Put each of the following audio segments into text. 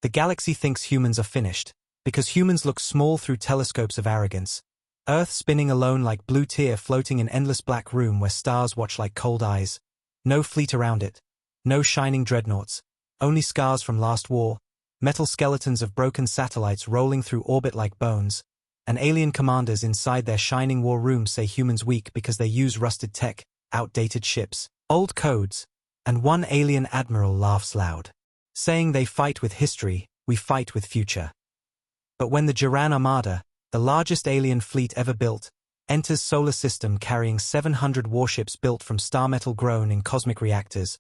The galaxy thinks humans are finished, because humans look small through telescopes of arrogance. Earth spinning alone like blue tear floating in endless black room where stars watch like cold eyes. No fleet around it. No shining dreadnoughts. Only scars from last war. Metal skeletons of broken satellites rolling through orbit like bones. And alien commanders inside their shining war rooms say humans weak because they use rusted tech, outdated ships, old codes. And one alien admiral laughs loud, saying they fight with history, we fight with future. But when the Jiran Armada, the largest alien fleet ever built, enters solar system carrying 700 warships built from star metal grown in cosmic reactors,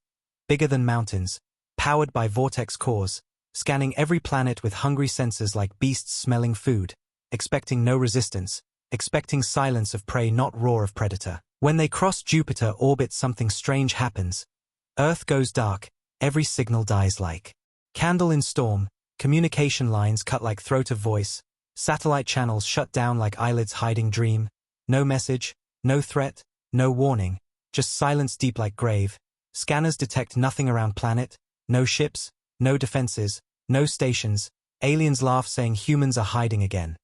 bigger than mountains, powered by vortex cores, scanning every planet with hungry sensors like beasts smelling food, expecting no resistance, expecting silence of prey not roar of predator. When they cross Jupiter orbit something strange happens. Earth goes dark, every signal dies like candle in storm, communication lines cut like throat of voice, satellite channels shut down like eyelids hiding dream, no message, no threat, no warning, just silence deep like grave, scanners detect nothing around planet, no ships, no defenses, no stations, aliens laugh saying humans are hiding again.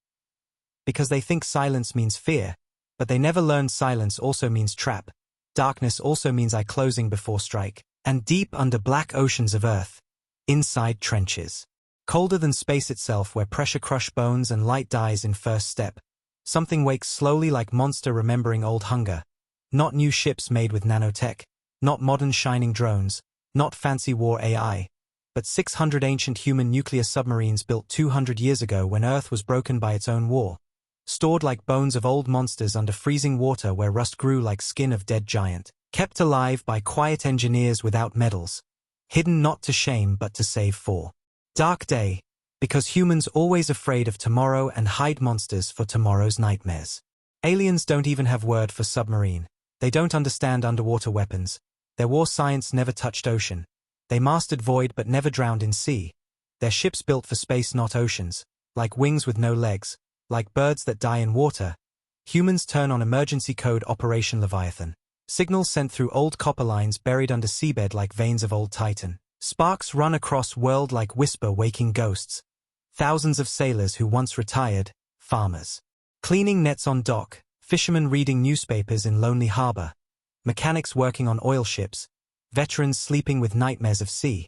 Because they think silence means fear, but they never learned silence also means trap, darkness also means eye closing before strike, and deep under black oceans of Earth, inside trenches. Colder than space itself where pressure crush bones and light dies in first step. Something wakes slowly like monster remembering old hunger. Not new ships made with nanotech, not modern shining drones, not fancy war AI, but 600 ancient human nuclear submarines built 200 years ago when Earth was broken by its own war. Stored like bones of old monsters under freezing water where rust grew like skin of dead giant. Kept alive by quiet engineers without medals. Hidden not to shame but to save for dark day, because humans always afraid of tomorrow and hide monsters for tomorrow's nightmares. Aliens don't even have word for submarine. They don't understand underwater weapons. Their war science never touched ocean. They mastered void but never drowned in sea. Their ships built for space not oceans, like wings with no legs, like birds that die in water. Humans turn on emergency code Operation Leviathan. Signals sent through old copper lines buried under seabed like veins of old Titan. Sparks run across world like whisper waking ghosts. Thousands of sailors who once retired, farmers. Cleaning nets on dock, fishermen reading newspapers in lonely harbor. Mechanics working on oil ships. Veterans sleeping with nightmares of sea.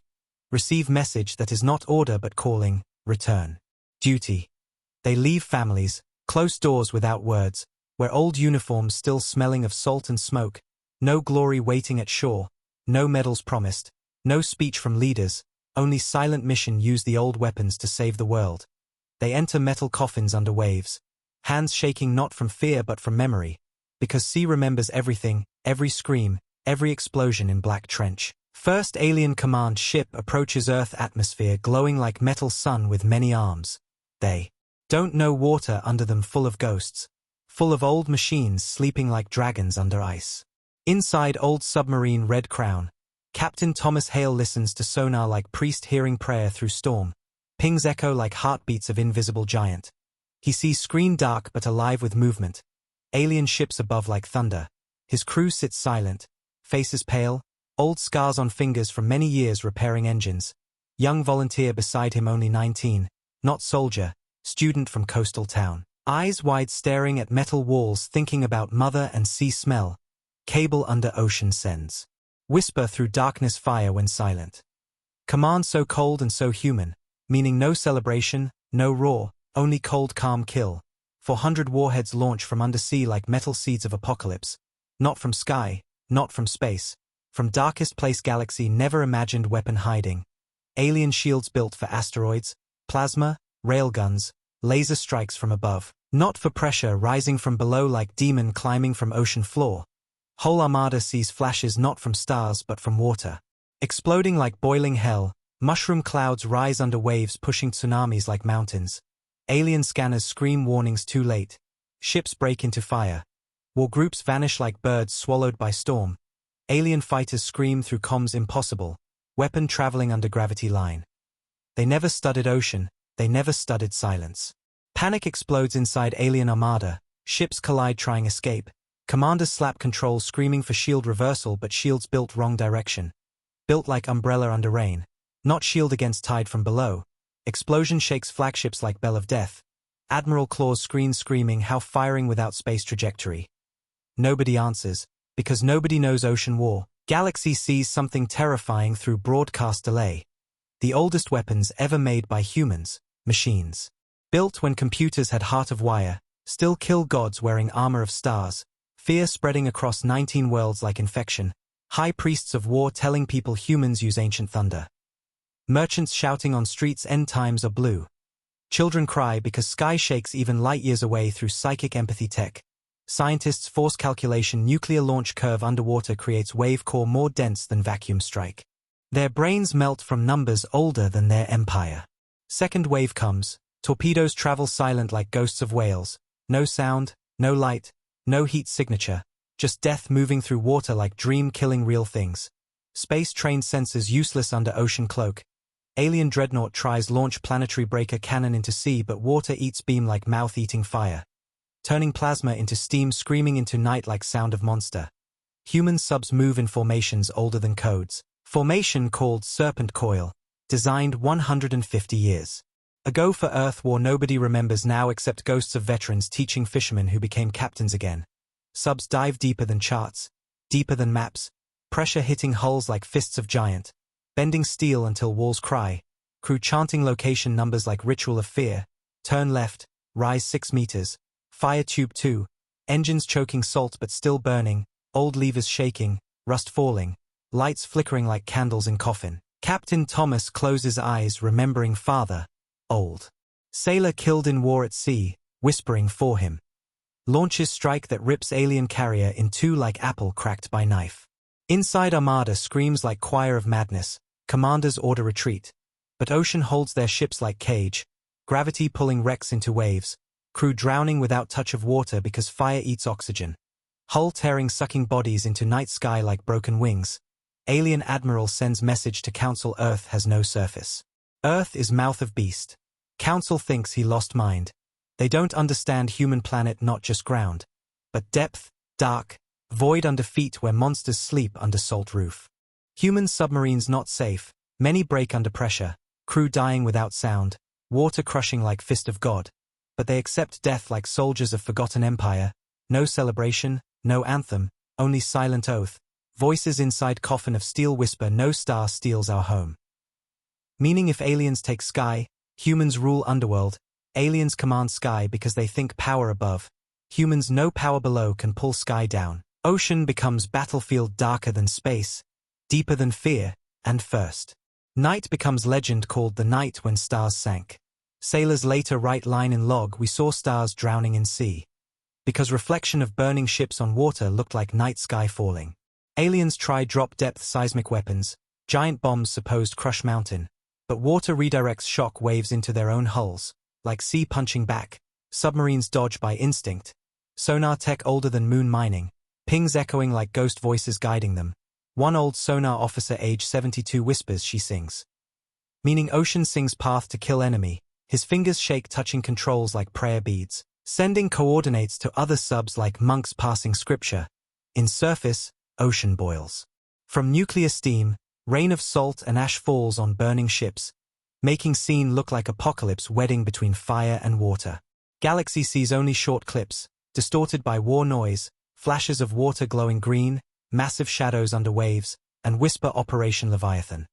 Receive message that is not order but calling, return. Duty. They leave families, close doors without words, where old uniforms still smelling of salt and smoke. No glory waiting at shore, no medals promised, no speech from leaders, only silent mission use the old weapons to save the world. They enter metal coffins under waves, hands shaking not from fear but from memory, because sea remembers everything, every scream, every explosion in Black Trench. First alien command ship approaches Earth atmosphere glowing like metal sun with many arms. They don't know water under them full of ghosts, full of old machines sleeping like dragons under ice. Inside old submarine Red Crown, Captain Thomas Hale listens to sonar like priest hearing prayer through storm. Pings echo like heartbeats of invisible giant. He sees screen dark but alive with movement. Alien ships above like thunder. His crew sits silent, faces pale, old scars on fingers from many years repairing engines. Young volunteer beside him only 19, not soldier, student from coastal town. Eyes wide staring at metal walls thinking about mother and sea smell. Cable under ocean sends. Whisper through darkness fire when silent. Command so cold and so human, meaning no celebration, no roar, only cold calm kill. 400 warheads launch from undersea like metal seeds of apocalypse. Not from sky, not from space. From darkest place galaxy never imagined weapon hiding. Alien shields built for asteroids, plasma, railguns, laser strikes from above. Not for pressure rising from below like demon climbing from ocean floor. Whole armada sees flashes not from stars but from water. Exploding like boiling hell, mushroom clouds rise under waves pushing tsunamis like mountains. Alien scanners scream warnings too late. Ships break into fire. War groups vanish like birds swallowed by storm. Alien fighters scream through comms impossible. Weapon traveling under gravity line. They never studied ocean, they never studied silence. Panic explodes inside alien armada. Ships collide trying escape. Commanders slap controls screaming for shield reversal but shields built wrong direction. Built like umbrella under rain. Not shield against tide from below. Explosion shakes flagships like bell of death. Admiral claws screens screaming how firing without space trajectory. Nobody answers, because nobody knows ocean war. Galaxy sees something terrifying through broadcast delay. The oldest weapons ever made by humans, machines. Built when computers had heart of wire, still kill gods wearing armor of stars. Fear spreading across 19 worlds like infection. High priests of war telling people humans use ancient thunder. Merchants shouting on streets end times are blue. Children cry because sky shakes even light years away through psychic empathy tech. Scientists force calculation nuclear launch curve underwater creates wave core more dense than vacuum strike. Their brains melt from numbers older than their empire. Second wave comes. Torpedoes travel silent like ghosts of whales. No sound, no light, no heat signature. Just death moving through water like dream killing real things. Space-trained sensors useless under ocean cloak. Alien dreadnought tries launch planetary breaker cannon into sea but water eats beam like mouth eating fire. Turning plasma into steam screaming into night like sound of monster. Human subs move in formations older than codes. Formation called Serpent Coil. Designed 150 years ago for Earth war nobody remembers now except ghosts of veterans teaching fishermen who became captains again. Subs dive deeper than charts. Deeper than maps. Pressure hitting hulls like fists of giant. Bending steel until walls cry. Crew chanting location numbers like ritual of fear. Turn left, rise 6 meters. Fire tube 2. Engines choking salt but still burning. Old levers shaking. Rust falling. Lights flickering like candles in coffin. Captain Thomas closes eyes remembering father. Old. Sailor killed in war at sea, whispering for him. Launches strike that rips alien carrier in two like apple cracked by knife. Inside Armada screams like choir of madness. Commanders order retreat. But ocean holds their ships like cage. Gravity pulling wrecks into waves. Crew drowning without touch of water because fire eats oxygen. Hull tearing sucking bodies into night sky like broken wings. Alien admiral sends message to Council Earth has no surface. Earth is mouth of beast. Council thinks he lost mind. They don't understand human planet not just ground. But depth, dark, void under feet where monsters sleep under salt roof. Human submarines not safe, many break under pressure, crew dying without sound, water crushing like fist of God. But they accept death like soldiers of forgotten empire. No celebration, no anthem, only silent oath. Voices inside coffin of steel whisper no star steals our home. Meaning if aliens take sky, humans rule underworld. Aliens command sky because they think power above. Humans know power below can pull sky down. Ocean becomes battlefield darker than space. Deeper than fear, and first. Night becomes legend called the night when stars sank. Sailors later write line in log we saw stars drowning in sea. Because reflection of burning ships on water looked like night sky falling. Aliens try drop-depth seismic weapons, giant bombs supposed crush mountain. But water redirects shock waves into their own hulls, like sea punching back. Submarines dodge by instinct. Sonar tech older than moon mining. Pings echoing like ghost voices guiding them. One old sonar officer age 72 whispers she sings. Meaning ocean sings path to kill enemy. His fingers shake touching controls like prayer beads. Sending coordinates to other subs like monks passing scripture. In surface, ocean boils. From nuclear steam, rain of salt and ash falls on burning ships. Making scene look like apocalypse wedding between fire and water. Galaxy sees only short clips, distorted by war noise, flashes of water glowing green, massive shadows under waves, and whisper Operation Leviathan.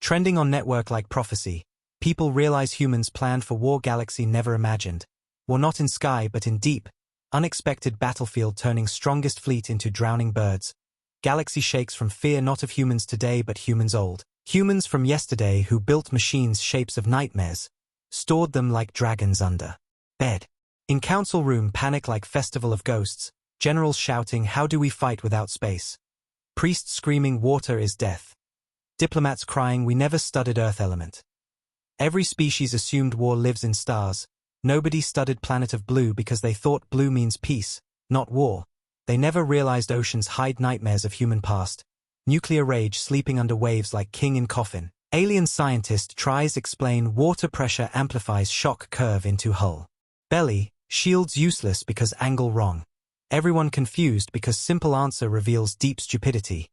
Trending on network like prophecy, people realize humans planned for war Galaxy never imagined. War not in sky but in deep, unexpected battlefield turning strongest fleet into drowning birds. Galaxy shakes from fear not of humans today but humans old. Humans from yesterday who built machines shapes of nightmares, stored them like dragons under bed. In council room panic like festival of ghosts, generals shouting how do we fight without space? Priests screaming water is death. Diplomats crying we never studied earth element. Every species assumed war lives in stars. Nobody studied planet of blue because they thought blue means peace, not war. They never realized oceans hide nightmares of human past. Nuclear rage sleeping under waves like king in coffin. Alien scientist tries explain water pressure amplifies shock curve into hull. Belly, shields useless because angle wrong. Everyone confused because simple answer reveals deep stupidity.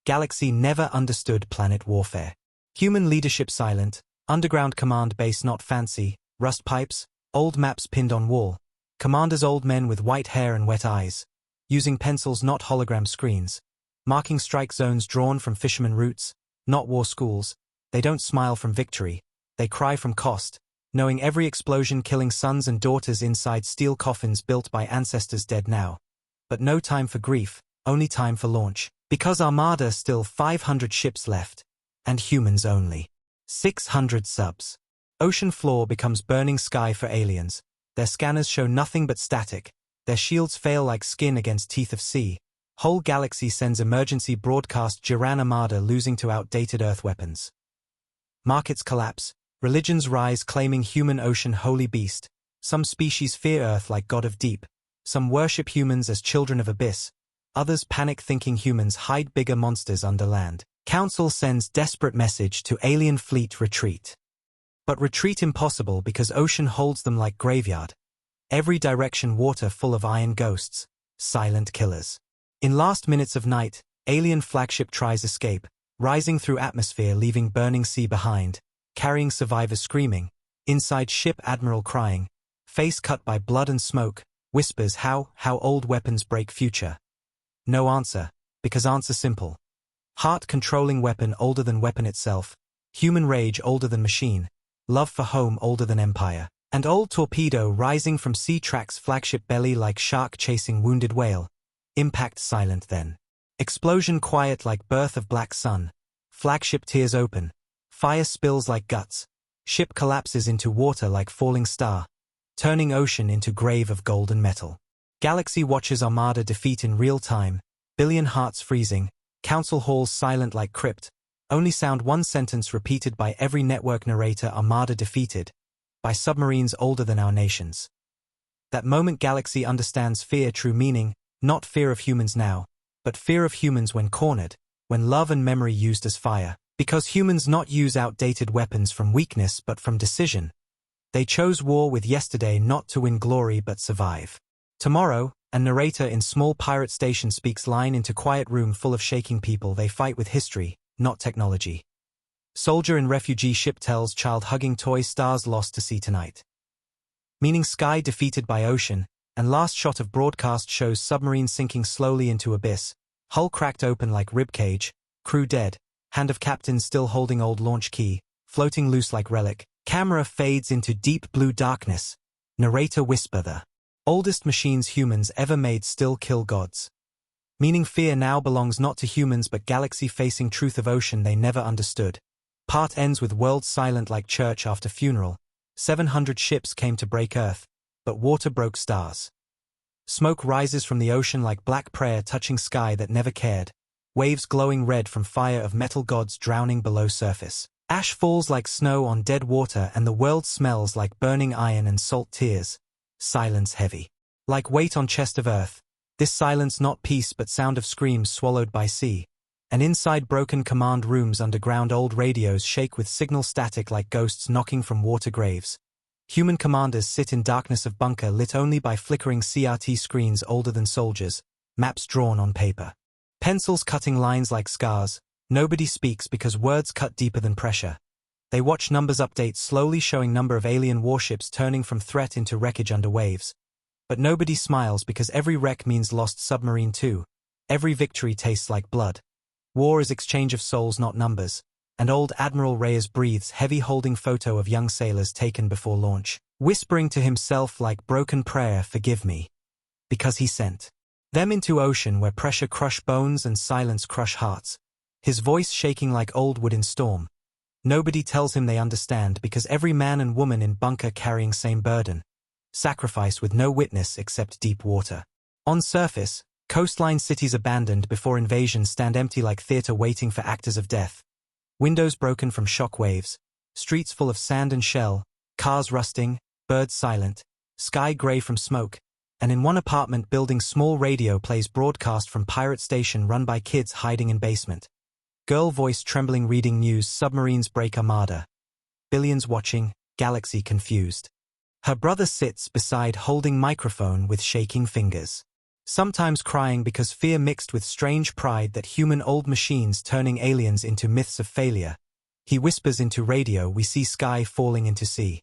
Galaxy never understood planet warfare. Human leadership silent, Underground command base not fancy, rust pipes, old maps pinned on wall. Commanders old men with white hair and wet eyes. Using pencils not hologram screens. Marking strike zones drawn from fisherman routes, not war schools. They don't smile from victory. They cry from cost, knowing every explosion killing sons and daughters inside steel coffins built by ancestors dead now. But no time for grief, only time for launch. Because Armada still 500 ships left. And humans only. 600 subs. Ocean floor becomes burning sky for aliens. Their scanners show nothing but static. Their shields fail like skin against teeth of sea. Whole galaxy sends emergency broadcast Jiran Armada losing to outdated Earth weapons. Markets collapse. Religions rise claiming human ocean holy beast. Some species fear Earth like god of deep. Some worship humans as children of abyss. Others panic thinking humans hide bigger monsters under land. Council sends desperate message to alien fleet retreat. But retreat impossible because ocean holds them like graveyard. Every direction water full of iron ghosts. Silent killers. In last minutes of night, alien flagship tries escape, rising through atmosphere leaving burning sea behind, carrying survivors screaming, inside ship admiral crying, face cut by blood and smoke, whispers how old weapons break future. No answer, because answer simple. Heart-controlling weapon older than weapon itself, human rage older than machine, love for home older than empire, and old torpedo rising from sea tracks flagship belly like shark chasing wounded whale. Impact silent then. Explosion quiet like birth of black sun. Flagship tears open. Fire spills like guts. Ship collapses into water like falling star. Turning ocean into grave of gold and metal. Galaxy watches Armada defeat in real time. Billion hearts freezing. Council halls silent like crypt. Only sound one sentence repeated by every network narrator: Armada defeated. By submarines older than our nations. That moment Galaxy understands fear true meaning. Not fear of humans now, but fear of humans when cornered, when love and memory used as fire. Because humans not use outdated weapons from weakness but from decision. They chose war with yesterday not to win glory but survive. Tomorrow, a narrator in small pirate station speaks line into quiet room full of shaking people. They fight with history, not technology. Soldier in refugee ship tells child hugging toy stars lost to sea tonight. Meaning sky defeated by ocean. And last shot of broadcast shows submarine sinking slowly into abyss, hull cracked open like ribcage, crew dead, hand of captain still holding old launch key, floating loose like relic, camera fades into deep blue darkness, narrator whisper the oldest machines humans ever made still kill gods. Meaning fear now belongs not to humans but galaxy facing truth of ocean they never understood. Part ends with world silent like church after funeral, 700 ships came to break Earth. But water broke stars. Smoke rises from the ocean like black prayer touching sky that never cared. Waves glowing red from fire of metal gods drowning below surface. Ash falls like snow on dead water and the world smells like burning iron and salt tears. Silence heavy. Like weight on chest of earth. This silence not peace but sound of screams swallowed by sea. And inside broken command rooms underground old radios shake with signal static like ghosts knocking from water graves. Human commanders sit in darkness of bunker lit only by flickering CRT screens older than soldiers, maps drawn on paper. Pencils cutting lines like scars, nobody speaks because words cut deeper than pressure. They watch numbers update slowly showing number of alien warships turning from threat into wreckage under waves. But nobody smiles because every wreck means lost submarine too. Every victory tastes like blood. War is exchange of souls not numbers. And old Admiral Reyes breathes heavy holding photo of young sailors taken before launch, whispering to himself like broken prayer, forgive me. Because he sent them into ocean where pressure crush bones and silence crush hearts. His voice shaking like old wood in storm. Nobody tells him they understand because every man and woman in bunker carrying same burden. Sacrifice with no witness except deep water. On surface, coastline cities abandoned before invasion stand empty like theater waiting for actors of death. Windows broken from shock waves, streets full of sand and shell, cars rusting, birds silent, sky gray from smoke, and in one apartment building small radio plays broadcast from pirate station run by kids hiding in basement. Girl voice trembling reading news: submarines break Armada. Billions watching, galaxy confused. Her brother sits beside holding microphone with shaking fingers. Sometimes crying because fear mixed with strange pride that human old machines turning aliens into myths of failure. He whispers into radio, we see sky falling into sea.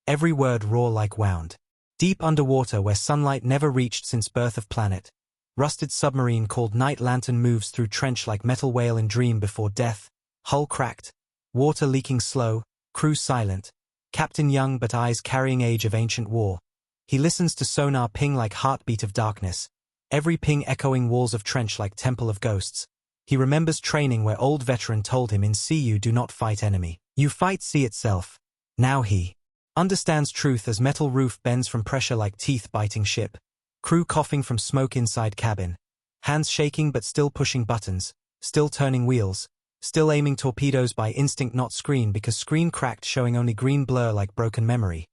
Every word raw like wound. Deep underwater where sunlight never reached since birth of planet. Rusted submarine called Night Lantern moves through trench like metal whale in dream before death. Hull cracked. Water leaking slow. Crew silent. Captain young but eyes carrying age of ancient war. He listens to sonar ping like heartbeat of darkness. Every ping echoing walls of trench like temple of ghosts. He remembers training where old veteran told him in sea you do not fight enemy. You fight sea itself. Now he understands truth as metal roof bends from pressure like teeth biting ship. Crew coughing from smoke inside cabin. Hands shaking but still pushing buttons. Still turning wheels. Still aiming torpedoes by instinct not screen because screen cracked showing only green blur like broken memory.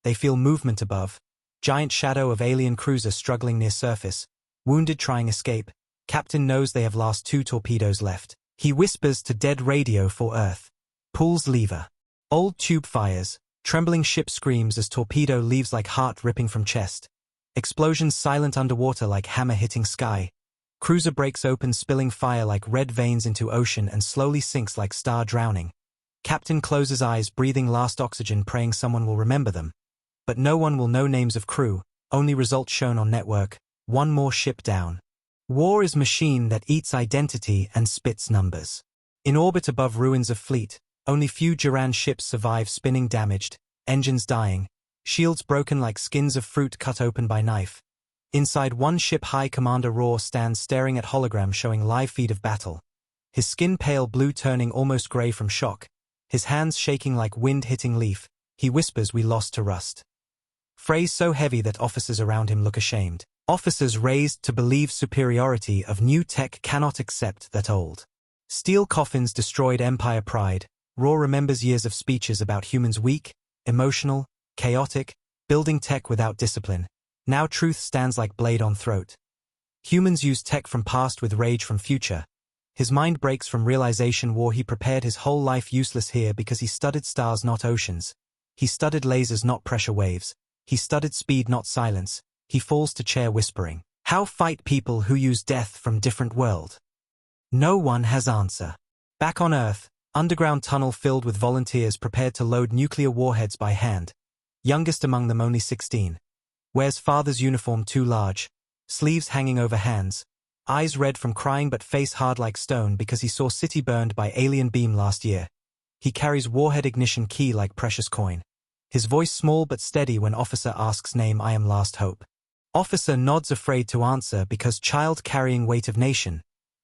They feel movement above. Giant shadow of alien cruiser struggling near surface. Wounded trying escape. Captain knows they have last 2 torpedoes left. He whispers to dead radio for Earth. Pulls lever. Old tube fires. Trembling ship screams as torpedo leaves like heart ripping from chest. Explosions silent underwater like hammer hitting sky. Cruiser breaks open spilling fire like red veins into ocean and slowly sinks like star drowning. Captain closes eyes breathing last oxygen praying someone will remember them. But no one will know names of crew, only results shown on network. 1 more ship down. War is machine that eats identity and spits numbers. In orbit above ruins of fleet, only few Duran ships survive spinning damaged, engines dying, shields broken like skins of fruit cut open by knife. Inside one ship High Commander Raw stands staring at hologram showing live feed of battle. His skin pale blue turning almost grey from shock. His hands shaking like wind hitting leaf. He whispers we lost to rust. Phrase so heavy that officers around him look ashamed. Officers raised to believe superiority of new tech cannot accept that old. Steel coffins destroyed empire pride. Raw remembers years of speeches about humans weak, emotional, chaotic, building tech without discipline. Now truth stands like blade on throat. Humans use tech from past with rage from future. His mind breaks from realization war he prepared his whole life useless here because he studied stars not oceans. He studied lasers not pressure waves. He studied speed not silence. He falls to chair whispering. How fight people who use death from different world? No one has answer. Back on Earth, underground tunnel filled with volunteers prepared to load nuclear warheads by hand. Youngest among them only 16. Wears father's uniform too large. Sleeves hanging over hands. Eyes red from crying but face hard like stone because he saw city burned by alien beam last year. He carries warhead ignition key like precious coin. His voice small but steady when officer asks name I am last hope. Officer nods afraid to answer because child carrying weight of nation.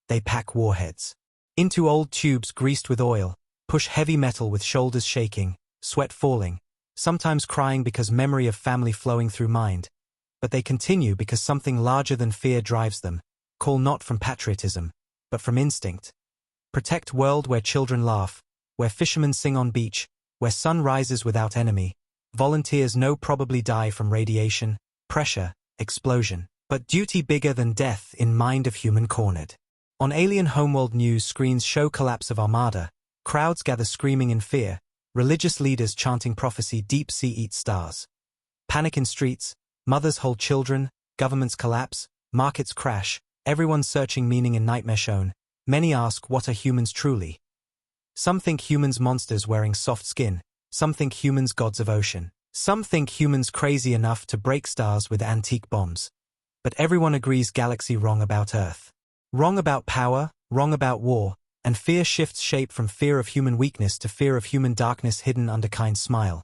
They pack warheads. Into old tubes greased with oil, push heavy metal with shoulders shaking, sweat falling, sometimes crying because memory of family flowing through mind. But they continue because something larger than fear drives them, call not from patriotism, but from instinct. Protect world where children laugh, where fishermen sing on beach, where sun rises without enemy. Volunteers know probably die from radiation, pressure, explosion, but duty bigger than death in mind of human cornered. On alien homeworld news screens show collapse of Armada, crowds gather screaming in fear, religious leaders chanting prophecy deep sea eats stars. Panic in streets, mothers hold children, governments collapse, markets crash, everyone searching meaning in nightmare shown. Many ask what are humans truly? Some think humans monsters wearing soft skin, some think humans gods of ocean. Some think humans crazy enough to break stars with antique bombs. But everyone agrees galaxy wrong about Earth. Wrong about power, wrong about war, and fear shifts shape from fear of human weakness to fear of human darkness hidden under kind smile.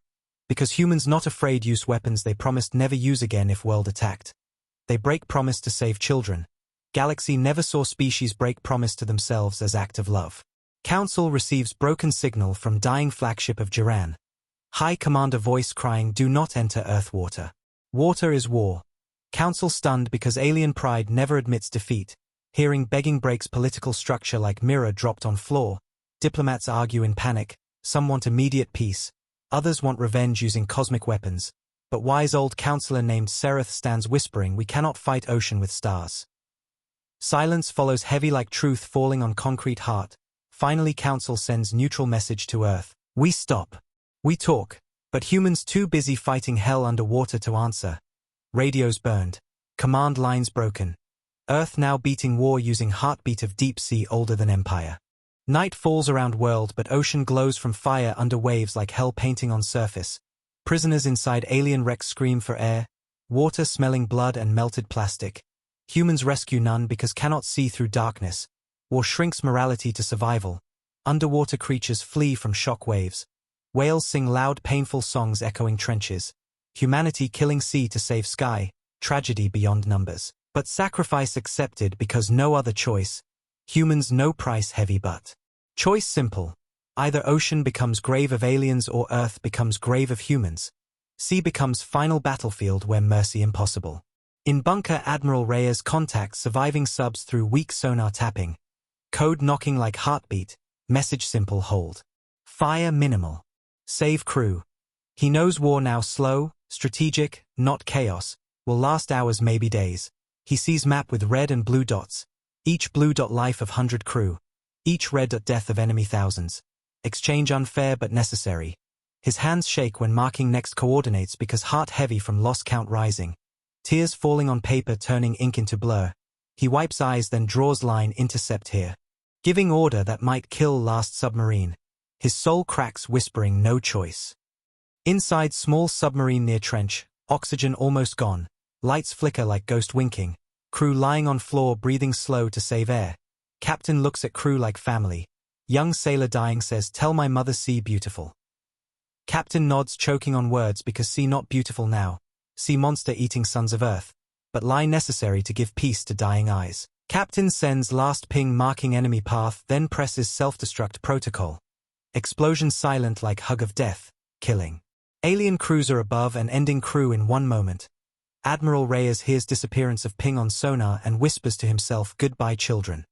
Because humans not afraid use weapons they promised never use again if world attacked. They break promise to save children. Galaxy never saw species break promise to themselves as act of love. Council receives broken signal from dying flagship of Duran. High Commander voice crying do not enter Earth water. Water is war. Council stunned because alien pride never admits defeat. Hearing begging breaks political structure like mirror dropped on floor. Diplomats argue in panic. Some want immediate peace. Others want revenge using cosmic weapons. But wise old counselor named Sereth stands whispering we cannot fight ocean with stars. Silence follows heavy like truth falling on concrete heart. Finally Council sends neutral message to Earth. We stop. We talk, but humans too busy fighting hell underwater to answer. Radios burned. Command lines broken. Earth now beating war using heartbeat of deep sea older than empire. Night falls around world but ocean glows from fire under waves like hell painting on surface. Prisoners inside alien wrecks scream for air, water smelling blood and melted plastic. Humans rescue none because cannot see through darkness. War shrinks morality to survival. Underwater creatures flee from shock waves. Whales sing loud painful songs echoing trenches. Humanity killing sea to save sky, tragedy beyond numbers. But sacrifice accepted because no other choice. Humans no price heavy but choice simple. Either ocean becomes grave of aliens or earth becomes grave of humans. Sea becomes final battlefield where mercy impossible. In bunker Admiral Reyes contacts surviving subs through weak sonar tapping. Code knocking like heartbeat, message simple hold. Fire minimal. Save crew. He knows war now slow, strategic, not chaos, will last hours maybe days. He sees map with red and blue dots. Each blue dot life of 100 crew. Each red dot death of enemy thousands. Exchange unfair but necessary. His hands shake when marking next coordinates because heart heavy from loss count rising. Tears falling on paper turning ink into blur. He wipes eyes then draws line intercept here. Giving order that might kill last submarine. His soul cracks whispering no choice. Inside small submarine near trench, oxygen almost gone. Lights flicker like ghost winking. Crew lying on floor breathing slow to save air. Captain looks at crew like family. Young sailor dying says tell my mother sea beautiful. Captain nods choking on words because sea not beautiful now. Sea monster eating sons of earth. But lie necessary to give peace to dying eyes. Captain sends last ping marking enemy path then presses self-destruct protocol. Explosion silent like hug of death, killing. Alien cruiser above and ending crew in one moment. Admiral Reyes hears disappearance of ping on sonar and whispers to himself goodbye children.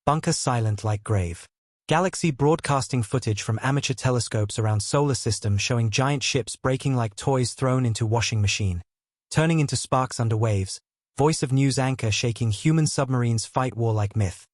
Bunker silent like grave. Galaxy broadcasting footage from amateur telescopes around solar system showing giant ships breaking like toys thrown into washing machine. Turning into sparks under waves. Voice of news anchor shaking human submarines fight war like myth.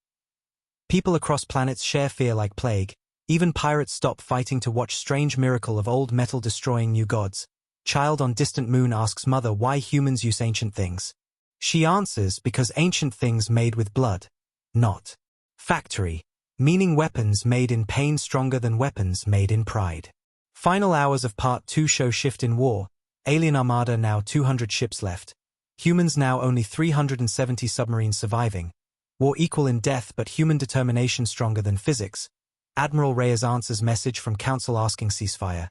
People across planets share fear like plague. Even pirates stop fighting to watch strange miracle of old metal destroying new gods. Child on distant moon asks mother why humans use ancient things. She answers because ancient things made with blood. Not factory. Meaning weapons made in pain stronger than weapons made in pride. Final hours of part 2 show shift in war. Alien Armada now 200 ships left. Humans now only 370 submarines surviving. War equal in death but human determination stronger than physics. Admiral Reyes answers message from Council asking ceasefire.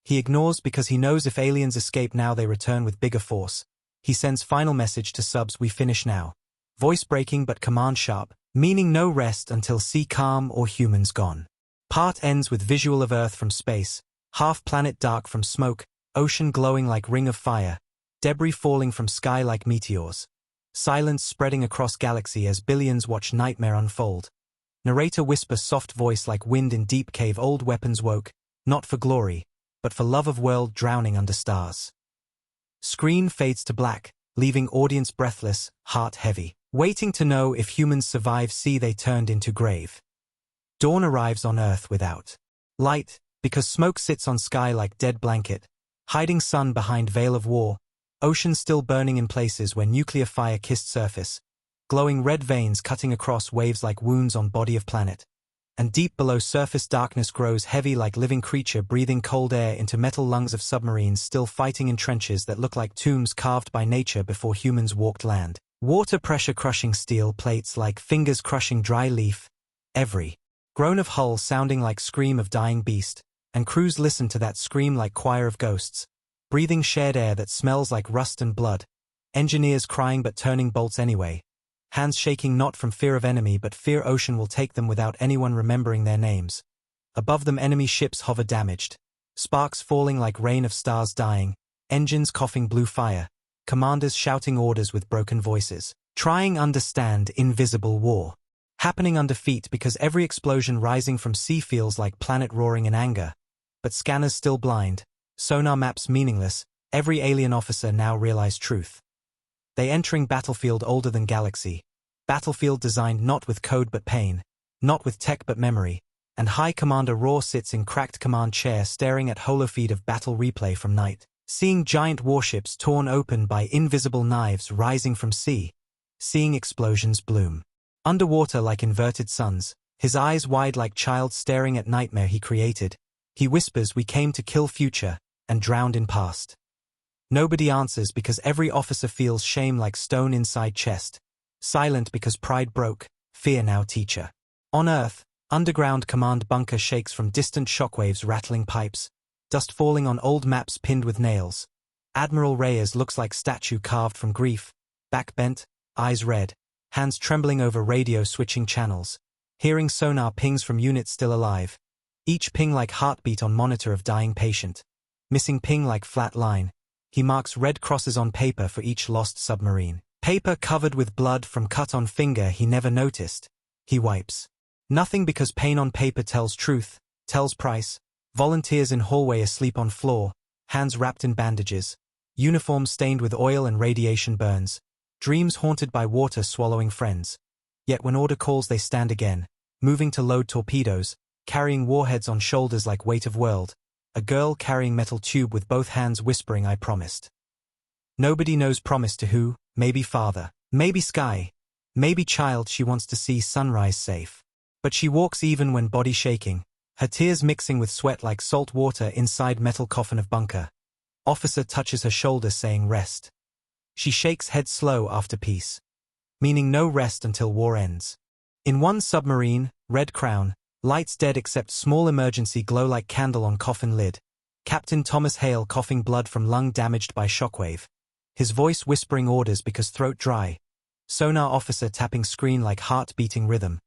He ignores because he knows if aliens escape now they return with bigger force. He sends final message to subs we finish now. Voice breaking but command sharp, meaning no rest until sea calm or humans gone. Part ends with visual of Earth from space, half planet dark from smoke, ocean glowing like ring of fire, debris falling from sky like meteors. Silence spreading across galaxy as billions watch nightmare unfold. Narrator whisper soft voice like wind in deep cave old weapons woke, not for glory, but for love of world drowning under stars. Screen fades to black, leaving audience breathless, heart heavy. Waiting to know if humans survive sea they turned into grave. Dawn arrives on Earth without light, because smoke sits on sky like dead blanket, hiding sun behind veil of war, ocean still burning in places where nuclear fire kissed surface, glowing red veins cutting across waves like wounds on body of planet. And deep below surface darkness grows heavy like living creature breathing cold air into metal lungs of submarines still fighting in trenches that look like tombs carved by nature before humans walked land. Water pressure crushing steel plates like fingers crushing dry leaf. Every groan of hull sounding like scream of dying beast, and crews listen to that scream like choir of ghosts. Breathing shared air that smells like rust and blood. Engineers crying but turning bolts anyway. Hands shaking not from fear of enemy but fear ocean will take them without anyone remembering their names. Above them enemy ships hover damaged. Sparks falling like rain of stars dying. Engines coughing blue fire. Commanders shouting orders with broken voices. Trying understand invisible war. Happening under feet because every explosion rising from sea feels like planet roaring in anger. But scanners still blind. Sonar maps meaningless. Every alien officer now realize truth. They entering battlefield older than galaxy. Battlefield designed not with code but pain. Not with tech but memory. And High Commander Raw sits in cracked command chair staring at holofeed of battle replay from night. Seeing giant warships torn open by invisible knives rising from sea. Seeing explosions bloom. Underwater like inverted suns, His eyes wide like child staring at nightmare he created. He whispers, "We came to kill future," and drowned in past. Nobody answers because every officer feels shame like stone inside chest. Silent because pride broke, fear now teacher. On Earth, underground command bunker shakes from distant shockwaves rattling pipes, dust falling on old maps pinned with nails. Admiral Reyes looks like statue carved from grief, back bent, eyes red, hands trembling over radio switching channels, hearing sonar pings from units still alive. Each ping like heartbeat on monitor of dying patient. Missing ping like flat line. He marks red crosses on paper for each lost submarine. Paper covered with blood from cut on finger he never noticed. He wipes. Nothing because pain on paper tells truth, tells price. Volunteers in hallway asleep on floor, hands wrapped in bandages. Uniforms stained with oil and radiation burns. Dreams haunted by water swallowing friends. Yet when order calls they stand again, moving to load torpedoes, carrying warheads on shoulders like weight of world. A girl carrying metal tube with both hands whispering, "I promised." Nobody knows promise to who, maybe father, maybe sky, maybe child she wants to see sunrise safe. But she walks even when body shaking, her tears mixing with sweat like salt water inside metal coffin of bunker. Officer touches her shoulder saying rest. She shakes head slow after peace, meaning no rest until war ends. In one submarine, Red Crown, lights dead except small emergency glow like candle on coffin lid. Captain Thomas Hale coughing blood from lung damaged by shockwave. His voice whispering orders because throat dry. Sonar officer tapping screen like heart beating rhythm.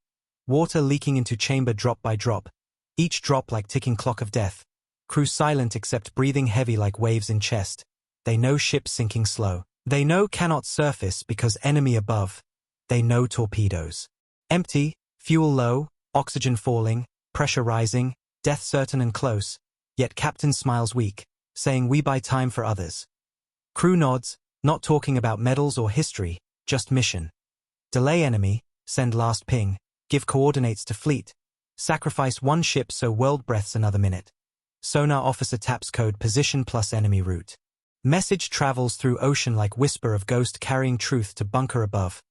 Water leaking into chamber drop by drop. Each drop like ticking clock of death. Crew silent except breathing heavy like waves in chest. They know ship sinking slow. They know cannot surface because enemy above. They know torpedoes. Empty, fuel low, oxygen falling, pressure rising, death certain and close, yet captain smiles weak, saying we buy time for others. Crew nods, not talking about medals or history, just mission. Delay enemy, send last ping, give coordinates to fleet, sacrifice one ship so world breaths another minute. Sonar officer taps code position plus enemy route. Message travels through ocean like whisper of ghost carrying truth to bunker above.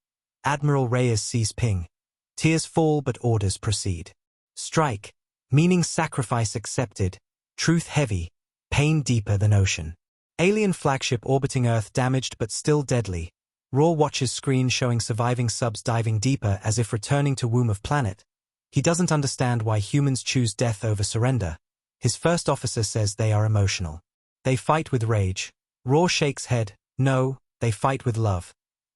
Admiral Reyes sees ping. Tears fall but orders proceed. Strike, meaning sacrifice accepted, truth heavy, pain deeper than ocean. Alien flagship orbiting Earth damaged but still deadly. Raw watches screen showing surviving subs diving deeper as if returning to womb of planet. He doesn't understand why humans choose death over surrender. His first officer says they are emotional. They fight with rage. Raw shakes head, no, they fight with love.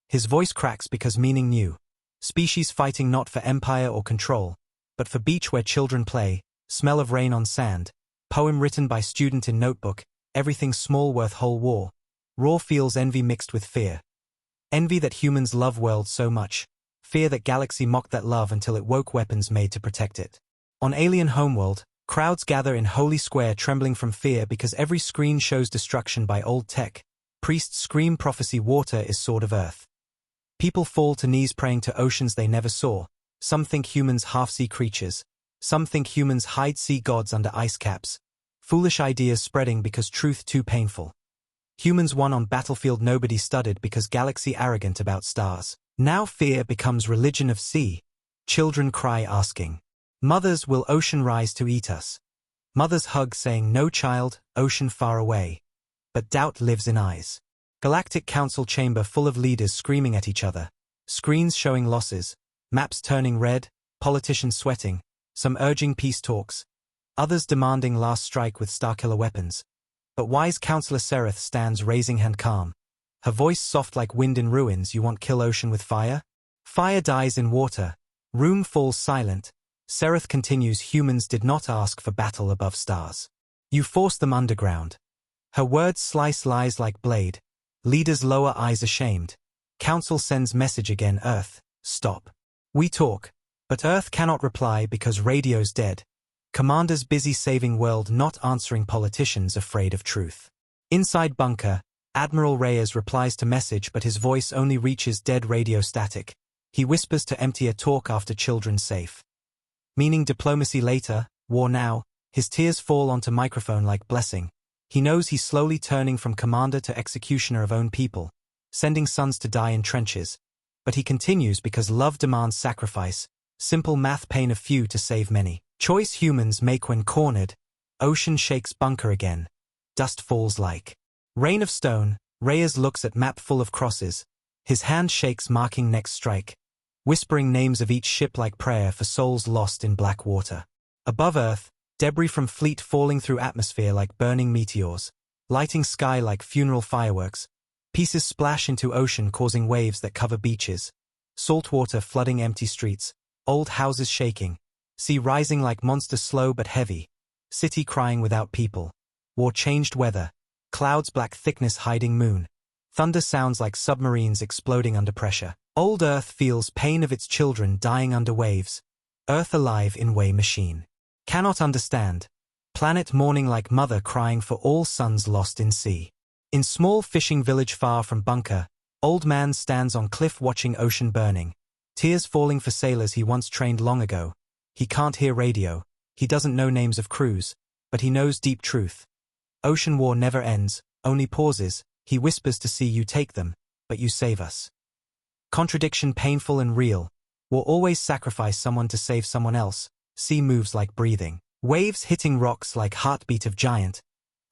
His voice cracks because meaning new. Species fighting not for empire or control, but for beach where children play, smell of rain on sand, poem written by student in notebook, everything small worth whole war. Raw feels envy mixed with fear. Envy that humans love world so much, fear that galaxy mocked that love until it woke weapons made to protect it. On alien homeworld, crowds gather in Holy Square trembling from fear because every screen shows destruction by old tech. Priests scream prophecy water is sword of earth. People fall to knees praying to oceans they never saw. Some think humans half-sea creatures. Some think humans hide sea gods under ice caps. Foolish ideas spreading because truth too painful. Humans won on battlefield nobody studied because galaxy arrogant about stars. Now fear becomes religion of sea. Children cry asking, mothers, will ocean rise to eat us? Mothers hug saying no child, ocean far away. But doubt lives in eyes. Galactic council chamber full of leaders screaming at each other. Screens showing losses. Maps turning red, politicians sweating. Some urging peace talks. Others demanding last strike with starkiller weapons. But wise Counselor Sereth stands raising hand calm. Her voice soft like wind in ruins. You want kill ocean with fire? Fire dies in water. Room falls silent. Sereth continues humans did not ask for battle above stars. You forced them underground. Her words slice lies like blade. Leaders lower eyes ashamed. Council sends message again Earth, stop. We talk, but Earth cannot reply because radio's dead. Commanders busy saving world not answering politicians afraid of truth. Inside bunker, Admiral Reyes replies to message but his voice only reaches dead radio static. He whispers to emptier talk after children safe. Meaning diplomacy later, war now, his tears fall onto microphone like blessing. He knows he's slowly turning from commander to executioner of own people, sending sons to die in trenches. But he continues because love demands sacrifice, Simple math pain a few to save many. Choice humans make when cornered. Ocean shakes bunker again. Dust falls like rain of stone. Reyes looks at map full of crosses. His hand shakes marking next strike. Whispering names of each ship like prayer for souls lost in black water. Above Earth, debris from fleet falling through atmosphere like burning meteors. Lighting sky like funeral fireworks. Pieces splash into ocean causing waves that cover beaches. Salt water flooding empty streets. Old houses shaking. Sea rising like monster slow but heavy. City crying without people. War changed weather. Clouds black thickness hiding moon. Thunder sounds like submarines exploding under pressure. Old Earth feels pain of its children dying under waves. Earth alive in way machine. Cannot understand. Planet mourning like mother crying for all sons lost in sea. In small fishing village far from bunker, old man stands on cliff watching ocean burning. Tears falling for sailors he once trained long ago. He can't hear radio. He doesn't know names of crews, but he knows deep truth. Ocean war never ends, only pauses. He whispers to sea you take them, but you save us. Contradiction painful and real. War always sacrifice someone to save someone else. Sea moves like breathing. Waves hitting rocks like heartbeat of giant.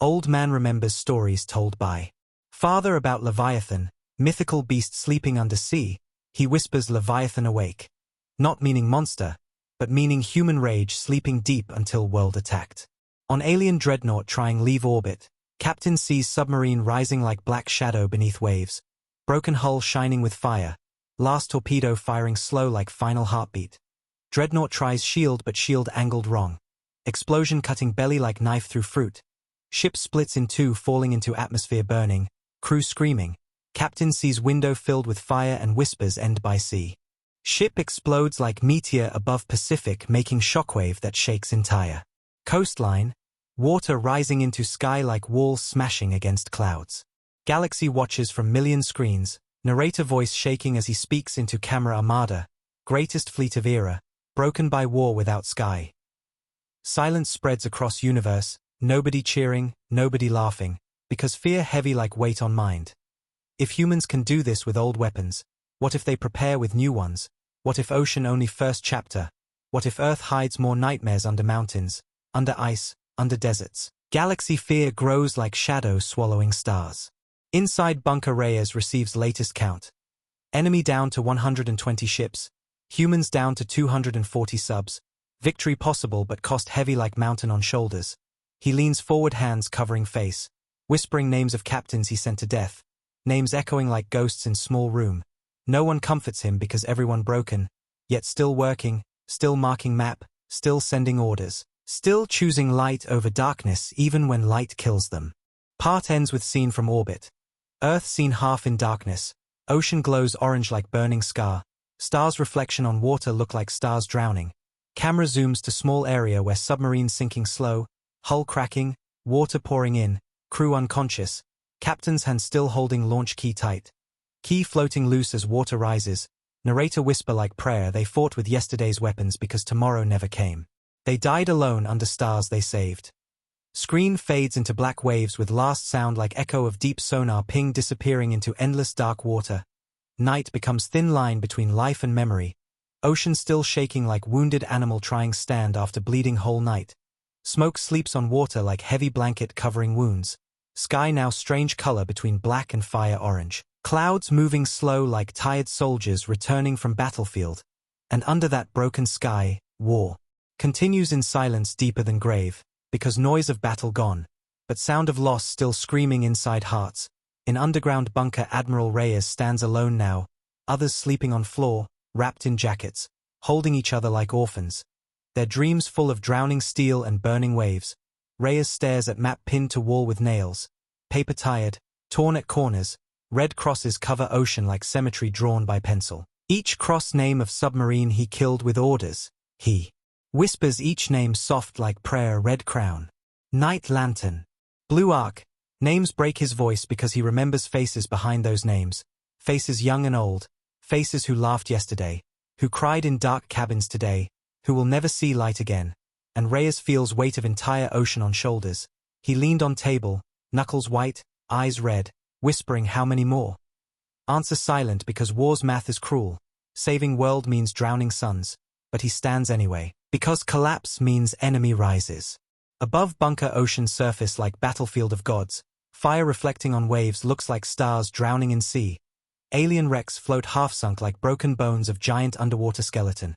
Old man remembers stories told by father about Leviathan, mythical beast sleeping under sea. He whispers Leviathan awake. Not meaning monster, but meaning human rage sleeping deep until world attacked. On alien dreadnought trying leave orbit, captain sees submarine rising like black shadow beneath waves. Broken hull shining with fire. Last torpedo firing slow like final heartbeat. Dreadnought tries shield but shield angled wrong. Explosion cutting belly like knife through fruit. Ship splits in two falling into atmosphere burning. Crew screaming. Captain sees window filled with fire and whispers end by sea. Ship explodes like meteor above Pacific making shockwave that shakes entire coastline. Water rising into sky like walls smashing against clouds. Galaxy watches from million screens. Narrator voice shaking as he speaks into camera. Armada, greatest fleet of era, broken by war without sky. Silence spreads across universe, nobody cheering, nobody laughing, because fear heavy like weight on mind. If humans can do this with old weapons, what if they prepare with new ones? What if ocean only first chapter? What if Earth hides more nightmares under mountains, under ice, under deserts? Galaxy fear grows like shadow swallowing stars. Inside bunker Reyes receives latest count. Enemy down to 120 ships. Humans down to 240 subs. Victory possible but cost heavy like mountain on shoulders. He leans forward hands covering face. Whispering names of captains he sent to death. Names echoing like ghosts in small room. No one comforts him because everyone broken. Yet still working, still marking map, still sending orders. Still choosing light over darkness even when light kills them. Part ends with scene from orbit. Earth seen half in darkness. Ocean glows orange like burning scar. Stars reflection on water look like stars drowning. Camera zooms to small area where submarine sinking slow. Hull cracking, water pouring in, crew unconscious. Captain's hand still holding launch key tight. Key floating loose as water rises. Narrator whisper like prayer they fought with yesterday's weapons because tomorrow never came. They died alone under stars they saved. Screen fades into black waves with last sound like echo of deep sonar ping disappearing into endless dark water. Night becomes thin line between life and memory. Ocean still shaking like wounded animal trying stand after bleeding whole night. Smoke sleeps on water like heavy blanket covering wounds. Sky now strange color between black and fire orange. Clouds moving slow like tired soldiers returning from battlefield. And under that broken sky, war continues in silence deeper than grave. Because noise of battle gone, but sound of loss still screaming inside hearts. In underground bunker Admiral Reyes stands alone now, others sleeping on floor, wrapped in jackets, holding each other like orphans. Their dreams full of drowning steel and burning waves. Reyes stares at map pinned to wall with nails. Paper tired, torn at corners, red crosses cover ocean like cemetery drawn by pencil. Each cross name of submarine he killed with orders. He whispers each name soft like prayer. Red crown, night lantern, blue arc. Names break his voice because he remembers faces behind those names. Faces young and old. Faces who laughed yesterday. Who cried in dark cabins today. Who will never see light again. And Reyes feels weight of entire ocean on shoulders. He leaned on table, knuckles white, eyes red, whispering how many more? Answer silent because war's math is cruel. Saving world means drowning suns. but he stands anyway. Because collapse means enemy rises. Above bunker ocean surface like battlefield of gods, fire reflecting on waves looks like stars drowning in sea. Alien wrecks float half-sunk like broken bones of giant underwater skeleton.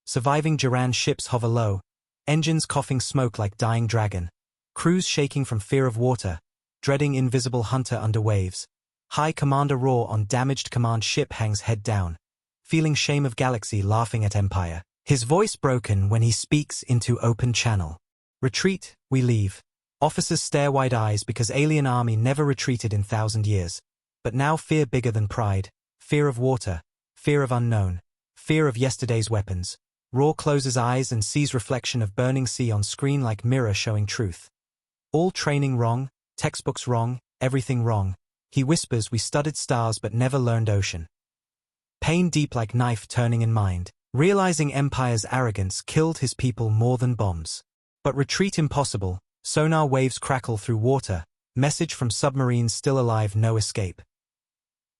Surviving Duran ships hover low, engines coughing smoke like dying dragon. Crews shaking from fear of water, dreading invisible hunter under waves. High commander roar on damaged command ship hangs head down, feeling shame of galaxy laughing at empire. His voice broken when he speaks into open channel. Retreat, we leave. Officers stare wide eyes because alien army never retreated in 1,000 years. But now fear bigger than pride, fear of water, fear of unknown, fear of yesterday's weapons. Roar closes eyes and sees reflection of burning sea on screen like mirror showing truth. All training wrong, textbooks wrong, everything wrong. He whispers we studied stars but never learned ocean. Pain deep like knife turning in mind, realizing empire's arrogance killed his people more than bombs. But retreat impossible, sonar waves crackle through water, message from submarines still alive no escape.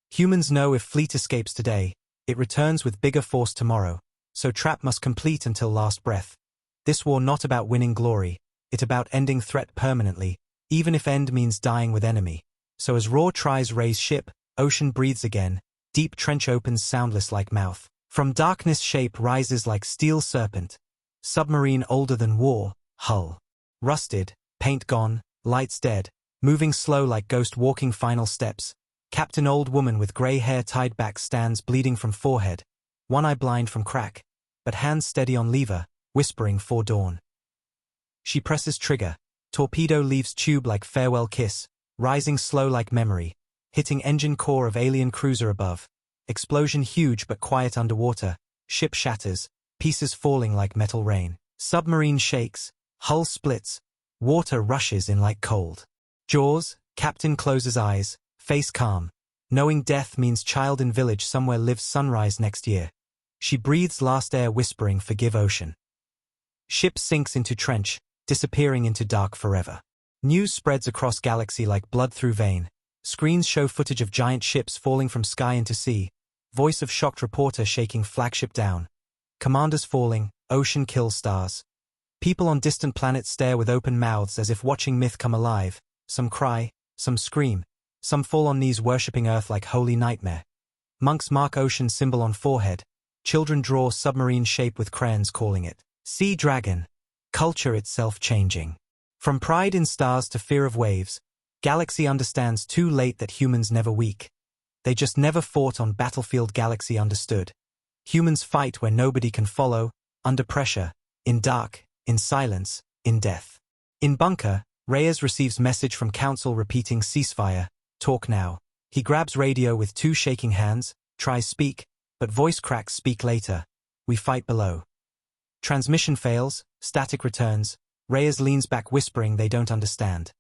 Humans know if fleet escapes today, it returns with bigger force tomorrow, so trap must complete until last breath. This war not about winning glory, it about ending threat permanently, even if end means dying with enemy. So as Roar tries raise ship, ocean breathes again, deep trench opens soundless like mouth. From darkness shape rises like steel serpent. Submarine older than war, hull. Rusted, paint gone, lights dead, moving slow like ghost walking final steps. Captain old woman with grey hair tied back stands bleeding from forehead. One eye blind from crack, but hands steady on lever, whispering for dawn. She presses trigger. Torpedo leaves tube like farewell kiss, rising slow like memory, hitting engine core of alien cruiser above. Explosion huge but quiet underwater, ship shatters, pieces falling like metal rain. Submarine shakes, hull splits, water rushes in like cold. Jaws, captain closes eyes, face calm, knowing death means child in village somewhere lives sunrise next year. She breathes last air whispering forgive ocean. Ship sinks into trench, disappearing into dark forever. News spreads across galaxy like blood through vein. Screens show footage of giant ships falling from sky into sea. Voice of shocked reporter shaking flagship down. Commanders falling, ocean kills stars. People on distant planets stare with open mouths as if watching myth come alive. Some cry, some scream, some fall on knees worshipping Earth like holy nightmare. Monks mark ocean symbol on forehead. Children draw submarine shape with crayons calling it sea dragon. Culture itself changing. From pride in stars to fear of waves, galaxy understands too late that humans never weak. They just never fought on battlefield galaxy understood. Humans fight where nobody can follow, under pressure, in dark, in silence, in death. In bunker, Reyes receives message from council repeating ceasefire, talk now. He grabs radio with two shaking hands, tries speak, but voice cracks speak later. We fight below. Transmission fails, static returns. Reyes leans back whispering they don't understand.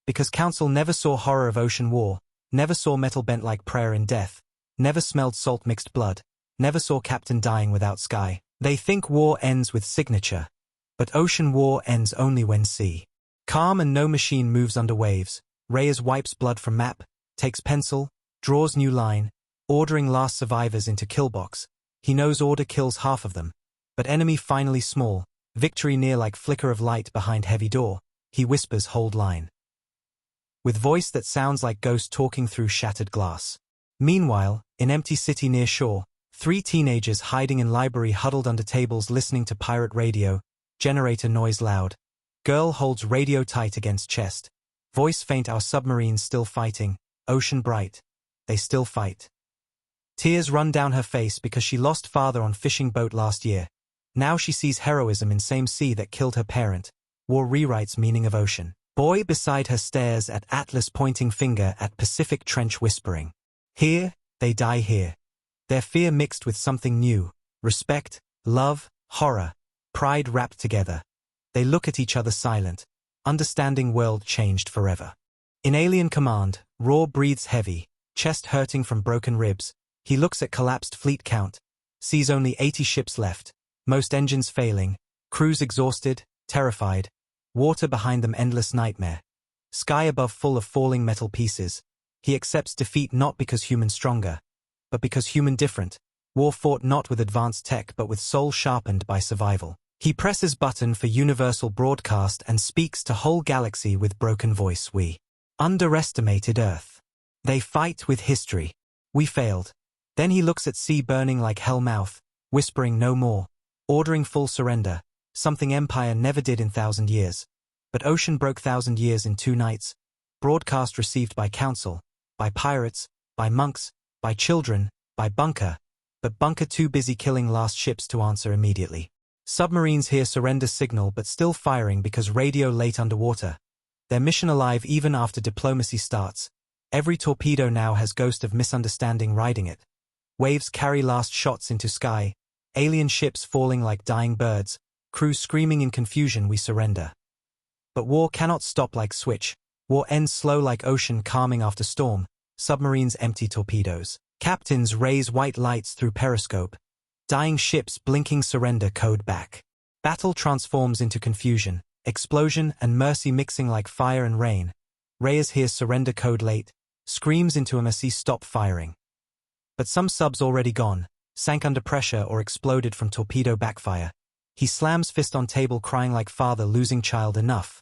Because council never saw horror of ocean war, never saw metal bent like prayer in death, never smelled salt-mixed blood, never saw captain dying without sky. They think war ends with signature. But ocean war ends only when sea. Calm and no machine moves under waves. Reyes wipes blood from map, takes pencil, draws new line, ordering last survivors into killbox. He knows order kills half of them. But enemy finally small, victory near like flicker of light behind heavy door. He whispers hold line. With voice that sounds like ghost talking through shattered glass. Meanwhile, in empty city near shore, 3 teenagers hiding in library huddled under tables listening to pirate radio, generator noise loud. Girl holds radio tight against chest. Voice faint our submarines still fighting, ocean bright. They still fight. Tears run down her face because she lost father on fishing boat last year. Now she sees heroism in same sea that killed her parent. War rewrites meaning of ocean. Boy beside her stares at Atlas pointing finger at Pacific trench whispering. Here, they die here. Their fear mixed with something new. Respect, love, horror, pride wrapped together. They look at each other silent. Understanding world changed forever. In alien command, Roar breathes heavy, chest hurting from broken ribs. He looks at collapsed fleet count. Sees only 80 ships left. Most engines failing. Crews exhausted, terrified. Water behind them endless nightmare. Sky above full of falling metal pieces. He accepts defeat not because human stronger, but because human different. War fought not with advanced tech but with soul sharpened by survival. He presses button for universal broadcast and speaks to whole galaxy with broken voice. We underestimated Earth. They fight with history. We failed. Then he looks at sea burning like hell mouth, whispering no more, ordering full surrender, something Empire never did in 1,000 years. But ocean broke 1,000 years in 2 nights. Broadcast received by council, by pirates, by monks, by children, by bunker. But bunker too busy killing last ships to answer immediately. Submarines hear surrender signal but still firing because radio late underwater. Their mission alive even after diplomacy starts. Every torpedo now has ghost of misunderstanding riding it. Waves carry last shots into sky. Alien ships falling like dying birds. Crews screaming in confusion, we surrender. But war cannot stop like switch. War ends slow like ocean calming after storm. Submarines empty torpedoes. Captains raise white lights through periscope. Dying ships blinking surrender code back. Battle transforms into confusion, explosion and mercy mixing like fire and rain. Reyes hears surrender code late, screams into MSC stop firing. But some subs already gone, sank under pressure or exploded from torpedo backfire. He slams fist on table crying like father losing child. Enough.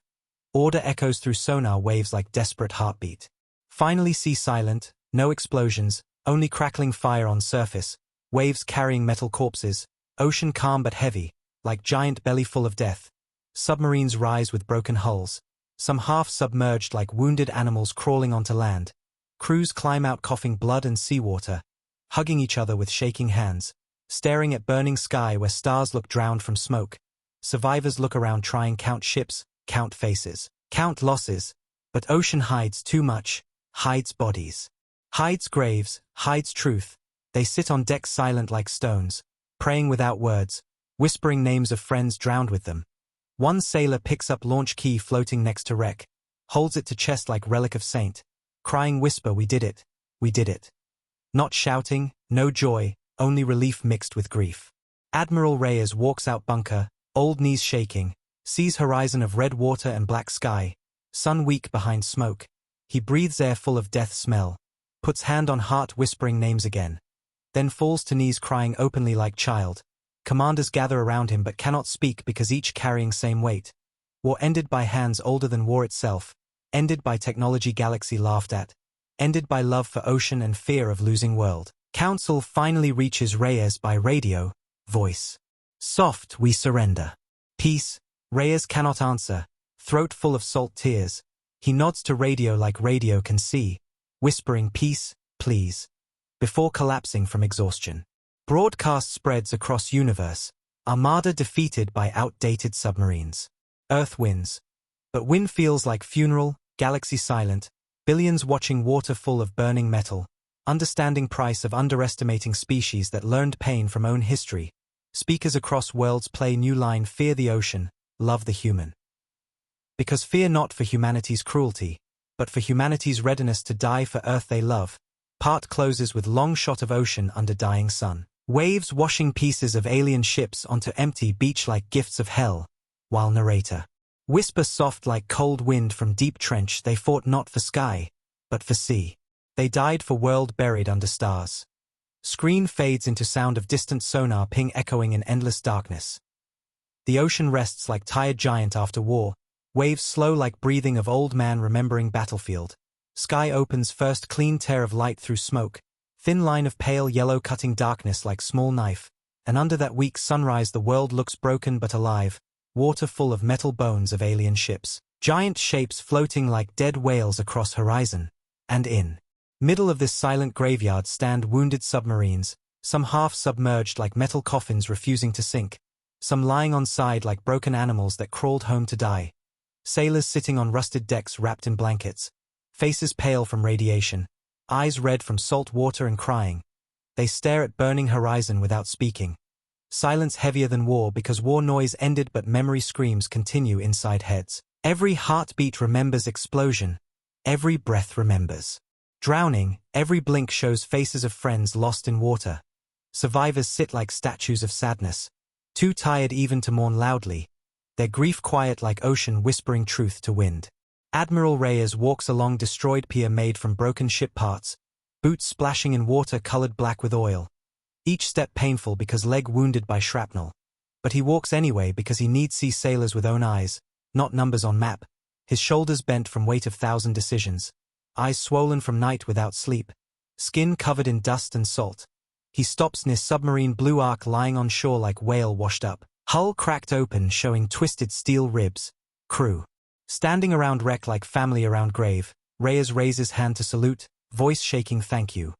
Order echoes through sonar waves like desperate heartbeat. Finally sea silent, no explosions, only crackling fire on surface. Waves carrying metal corpses, ocean calm but heavy, like giant belly full of death. Submarines rise with broken hulls, some half-submerged like wounded animals crawling onto land. Crews climb out coughing blood and seawater, hugging each other with shaking hands, staring at burning sky where stars look drowned from smoke. Survivors look around trying count ships, count faces, count losses, but ocean hides too much, hides bodies, hides graves, hides truth. They sit on decks silent like stones, praying without words, whispering names of friends drowned with them. One sailor picks up launch key floating next to wreck, holds it to chest like relic of saint, crying whisper, we did it, we did it. Not shouting, no joy, only relief mixed with grief. Admiral Reyes walks out bunker, old knees shaking, sees horizon of red water and black sky, sun weak behind smoke. He breathes air full of death smell, puts hand on heart whispering names again. Then falls to knees crying openly like child. Commanders gather around him but cannot speak because each carrying same weight. War ended by hands older than war itself, ended by technology galaxy laughed at, ended by love for ocean and fear of losing world. Council finally reaches Reyes by radio, voice. Soft, we surrender. Peace, Reyes cannot answer, throat full of salt tears. He nods to radio like radio can see, whispering peace, please. Before collapsing from exhaustion. Broadcast spreads across universe. Armada defeated by outdated submarines. Earth wins. But win feels like funeral, galaxy silent, billions watching water full of burning metal, understanding price of underestimating species that learned pain from own history. Speakers across worlds play new line, fear the ocean, love the human. Because fear not for humanity's cruelty, but for humanity's readiness to die for Earth they love. Part closes with long shot of ocean under dying sun. Waves washing pieces of alien ships onto empty beach like gifts of hell, while narrator. Whisper soft like cold wind from deep trench, they fought not for sky, but for sea. They died for world buried under stars. Screen fades into sound of distant sonar ping echoing in endless darkness. The ocean rests like tired giant after war, waves slow like breathing of old man remembering battlefield. Sky opens first clean tear of light through smoke, thin line of pale yellow cutting darkness like small knife, and under that weak sunrise the world looks broken but alive, water full of metal bones of alien ships, giant shapes floating like dead whales across horizon, and in middle of this silent graveyard stand wounded submarines, some half-submerged like metal coffins refusing to sink, some lying on side like broken animals that crawled home to die, sailors sitting on rusted decks wrapped in blankets, faces pale from radiation, eyes red from salt water and crying. They stare at burning horizon without speaking. Silence heavier than war because war noise ended but memory screams continue inside heads. Every heartbeat remembers explosion. Every breath remembers drowning. Every blink shows faces of friends lost in water. Survivors sit like statues of sadness, too tired even to mourn loudly, their grief quiet like ocean whispering truth to wind. Admiral Reyes walks along destroyed pier made from broken ship parts, boots splashing in water colored black with oil. Each step painful because leg wounded by shrapnel. But he walks anyway because he needs see sailors with own eyes, not numbers on map. His shoulders bent from weight of 1,000 decisions. Eyes swollen from night without sleep. Skin covered in dust and salt. He stops near submarine blue arc lying on shore like whale washed up. Hull cracked open showing twisted steel ribs. Crew. Standing around wreck like family around grave. Reyes raises hand to salute, voice shaking thank you.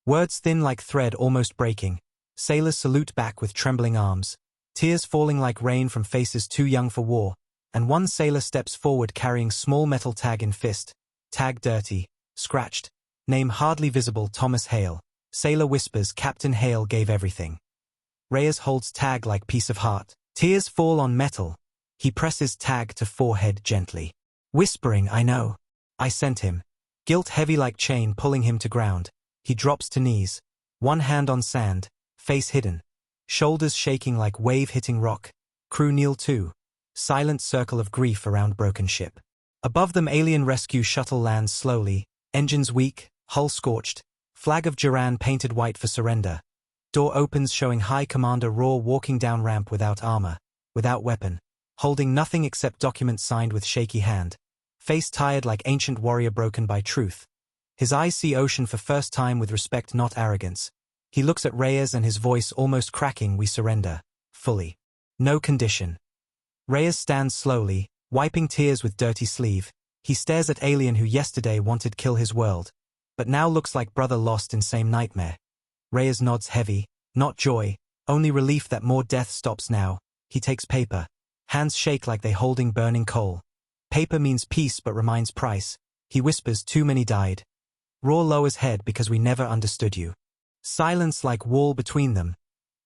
Words thin like thread almost breaking. Sailors salute back with trembling arms. Tears falling like rain from faces too young for war. And one sailor steps forward carrying small metal tag in fist. Tag dirty. Scratched. Name hardly visible Thomas Hale. Sailor whispers Captain Hale gave everything. Reyes holds tag like piece of heart. Tears fall on metal. He presses tag to forehead gently. Whispering I know. I sent him. Guilt heavy like chain pulling him to ground. He drops to knees. One hand on sand. Face hidden. Shoulders shaking like wave hitting rock. Crew kneel too. Silent circle of grief around broken ship. Above them alien rescue shuttle lands slowly. Engines weak. Hull scorched. Flag of Duran painted white for surrender. Door opens showing High Commander Raw walking down ramp without armor. Without weapon. Holding nothing except document signed with shaky hand. Face tired like ancient warrior broken by truth. His eyes see ocean for first time with respect not arrogance. He looks at Reyes and his voice almost cracking we surrender. Fully. No condition. Reyes stands slowly, wiping tears with dirty sleeve. He stares at alien who yesterday wanted kill his world. But now looks like brother lost in same nightmare. Reyes nods heavy, not joy, only relief that more death stops now. He takes paper. Hands shake like they holding burning coal. Paper means peace but reminds price. He whispers too many died. Raw lowers head because we never understood you. Silence like wall between them.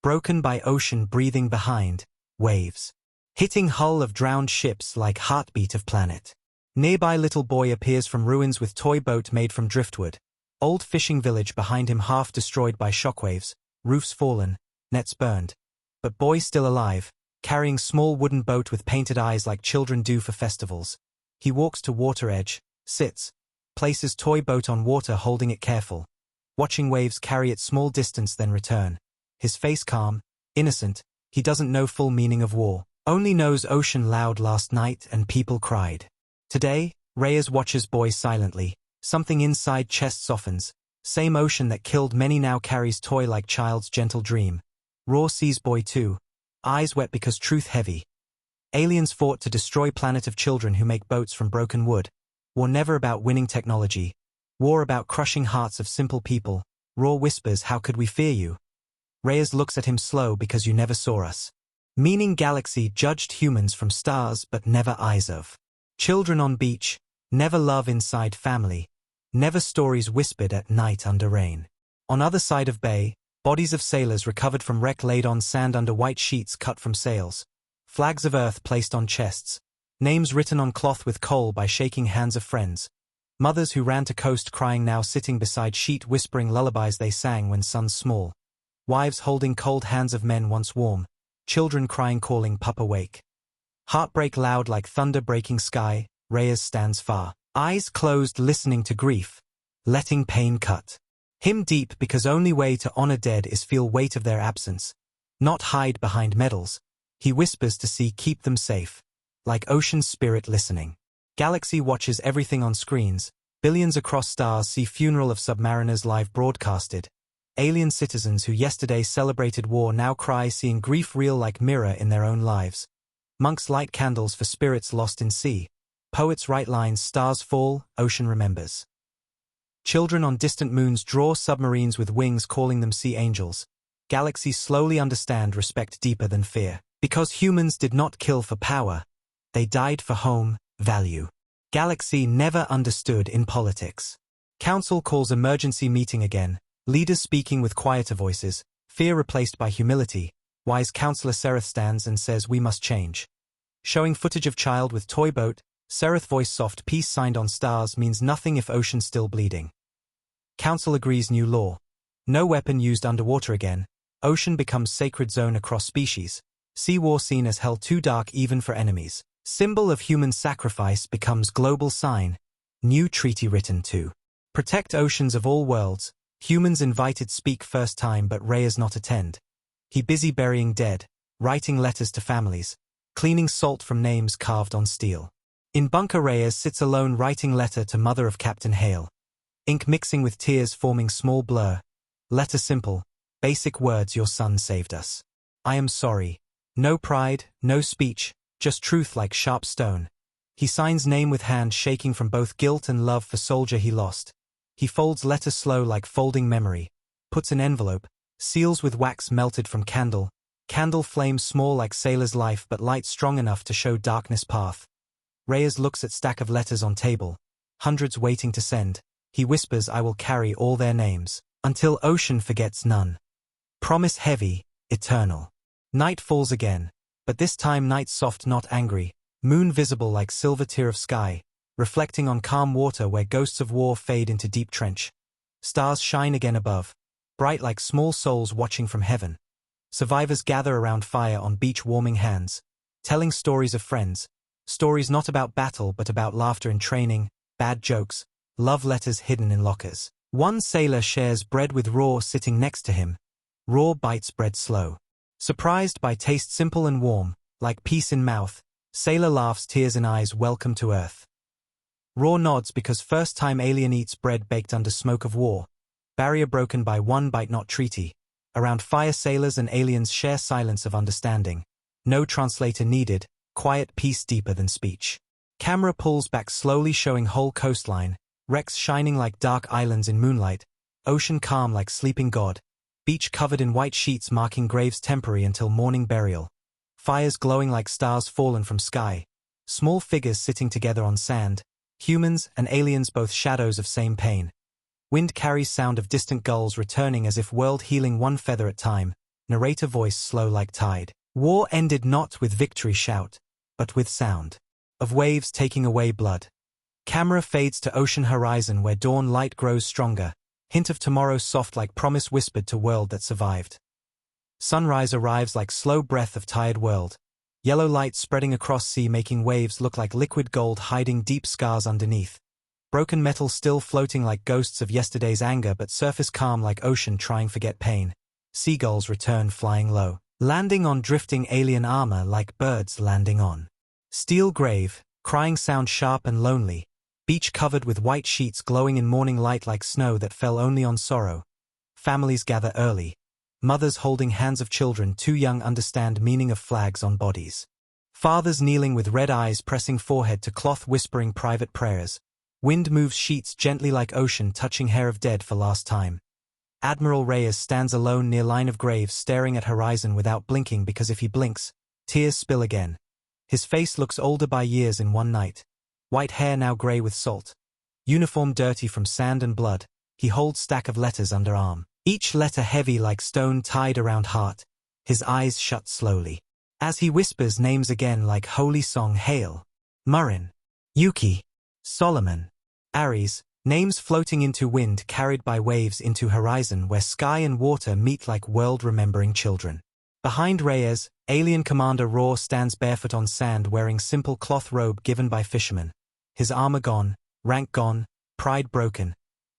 Broken by ocean breathing behind. Waves. Hitting hull of drowned ships like heartbeat of planet. Nearby little boy appears from ruins with toy boat made from driftwood. Old fishing village behind him half destroyed by shockwaves. Roofs fallen. Nets burned. But boy still alive. Carrying small wooden boat with painted eyes like children do for festivals. He walks to water edge. Sits. Places toy boat on water holding it careful. Watching waves carry it small distance then return. His face calm. Innocent. He doesn't know full meaning of war. Only knows ocean loud last night and people cried. Today, Reyes watches boy silently. Something inside chest softens. Same ocean that killed many now carries toy like child's gentle dream. Raw sees boy too. Eyes wet because truth heavy. Aliens fought to destroy planet of children who make boats from broken wood. War never about winning technology. War about crushing hearts of simple people. Raw whispers how could we fear you? Reyes looks at him slow because you never saw us. Meaning galaxy judged humans from stars but never eyes of. Children on beach. Never love inside family. Never stories whispered at night under rain. On other side of bay, bodies of sailors recovered from wreck laid on sand under white sheets cut from sails. Flags of earth placed on chests. Names written on cloth with coal by shaking hands of friends. Mothers who ran to coast crying now sitting beside sheet whispering lullabies they sang when sons small. Wives holding cold hands of men once warm. Children crying calling Papa wake. Heartbreak loud like thunder breaking sky. Reyes stands far. Eyes closed listening to grief. Letting pain cut him deep because only way to honor dead is feel weight of their absence. Not hide behind medals. He whispers to see keep them safe. Like ocean's spirit listening. Galaxy watches everything on screens. Billions across stars see funeral of submariners live broadcasted. Alien citizens who yesterday celebrated war now cry seeing grief real like mirror in their own lives. Monks light candles for spirits lost in sea. Poets write lines stars fall, ocean remembers. Children on distant moons draw submarines with wings calling them sea angels. Galaxies slowly understand respect deeper than fear. Because humans did not kill for power. They died for home, value. Galaxy never understood in politics. Council calls emergency meeting again. Leaders speaking with quieter voices. Fear replaced by humility. Wise Counselor Sereth stands and says we must change. Showing footage of child with toy boat. Sereth voice soft peace signed on stars means nothing if ocean still bleeding. Council agrees new law. No weapon used underwater again. Ocean becomes sacred zone across species. Sea war seen as hell too dark even for enemies. Symbol of human sacrifice becomes global sign. New treaty written to protect oceans of all worlds. Humans invited speak first time but Reyes not attend. He busy burying dead, writing letters to families, cleaning salt from names carved on steel. In bunker Reyes sits alone writing letter to mother of Captain Hale. Ink mixing with tears forming small blur. Letter simple, basic words your son saved us. I am sorry. No pride, no speech, just truth like sharp stone. He signs name with hand shaking from both guilt and love for soldier he lost. He folds letter slow like folding memory. Puts an envelope, seals with wax melted from candle. Candle flame small like sailor's life but light strong enough to show darkness path. Reyes looks at stack of letters on table. Hundreds waiting to send. He whispers I will carry all their names. Until ocean forgets none. Promise heavy, eternal. Night falls again. But this time night soft not angry. Moon visible like silver tear of sky. Reflecting on calm water where ghosts of war fade into deep trench. Stars shine again above. Bright like small souls watching from heaven. Survivors gather around fire on beach warming hands. Telling stories of friends. Stories not about battle but about laughter in training, bad jokes, love letters hidden in lockers. One sailor shares bread with Raw sitting next to him. Raw bites bread slow. Surprised by taste simple and warm, like peace in mouth, sailor laughs tears in eyes welcome to earth. Raw nods because first time alien eats bread baked under smoke of war. Barrier broken by one bite not treaty. Around fire sailors and aliens share silence of understanding. No translator needed, quiet peace deeper than speech. Camera pulls back slowly showing whole coastline. Wrecks shining like dark islands in moonlight. Ocean calm like sleeping god. Beach covered in white sheets marking graves temporary until morning burial. Fires glowing like stars fallen from sky. Small figures sitting together on sand. Humans and aliens both shadows of same pain. Wind carries sound of distant gulls returning as if world healing one feather at time. Narrator voice slow like tide. War ended not with victory shout, but with sound. Of waves taking away blood. Camera fades to ocean horizon where dawn light grows stronger. Hint of tomorrow soft like promise whispered to world that survived. Sunrise arrives like slow breath of tired world. Yellow light spreading across sea making waves look like liquid gold hiding deep scars underneath. Broken metal still floating like ghosts of yesterday's anger but surface calm like ocean trying forget pain. Seagulls return flying low. Landing on drifting alien armor like birds landing on. Steel grave, crying sound sharp and lonely. Beach covered with white sheets glowing in morning light like snow that fell only on sorrow. Families gather early. Mothers holding hands of children too young understand meaning of flags on bodies. Fathers kneeling with red eyes pressing forehead to cloth whispering private prayers. Wind moves sheets gently like ocean touching hair of dead for last time. Admiral Reyes stands alone near line of graves staring at horizon without blinking because if he blinks, tears spill again. His face looks older by years in one night. White hair now grey with salt. Uniform dirty from sand and blood. He holds stack of letters under arm. Each letter heavy like stone tied around heart. His eyes shut slowly. As he whispers names again like holy song Hale. Murrin. Yuki. Solomon. Aries. Names floating into wind carried by waves into horizon where sky and water meet like world-remembering children. Behind Reyes, alien commander Raw stands barefoot on sand wearing simple cloth robe given by fishermen. His armor gone, rank gone, pride broken.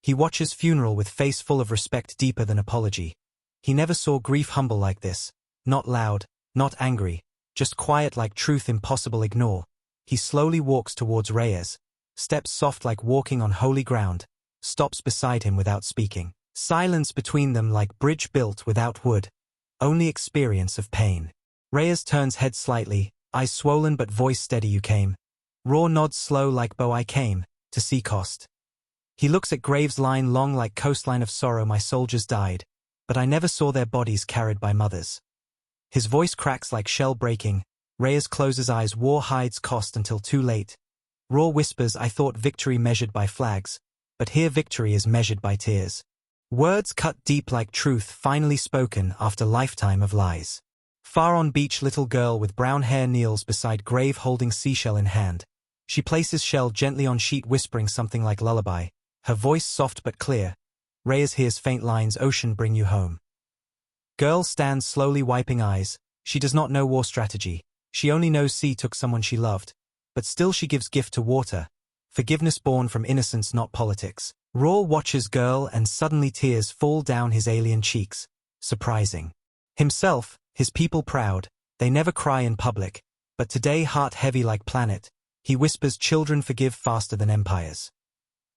He watches funeral with face full of respect deeper than apology. He never saw grief humble like this. Not loud, not angry, just quiet like truth impossible ignore. He slowly walks towards Reyes. Steps soft like walking on holy ground, stops beside him without speaking. Silence between them like bridge built without wood. Only experience of pain. Reyes turns head slightly, eyes swollen but voice steady you came. Raw nods slow like bow I came, to see cost. He looks at graves line long like coastline of sorrow my soldiers died, but I never saw their bodies carried by mothers. His voice cracks like shell breaking, Reyes closes eyes war hides cost until too late. Raw whispers I thought victory measured by flags, but here victory is measured by tears. Words cut deep like truth finally spoken after lifetime of lies. Far on beach little girl with brown hair kneels beside grave holding seashell in hand. She places shell gently on sheet whispering something like lullaby, her voice soft but clear. Reyes hears faint lines ocean bring you home. Girl stands slowly wiping eyes, she does not know war strategy, she only knows sea took someone she loved. But still she gives gift to water. Forgiveness born from innocence, not politics. Raw watches girl and suddenly tears fall down his alien cheeks. Surprising. Himself, his people proud, they never cry in public, but today heart heavy like planet, he whispers children forgive faster than empires.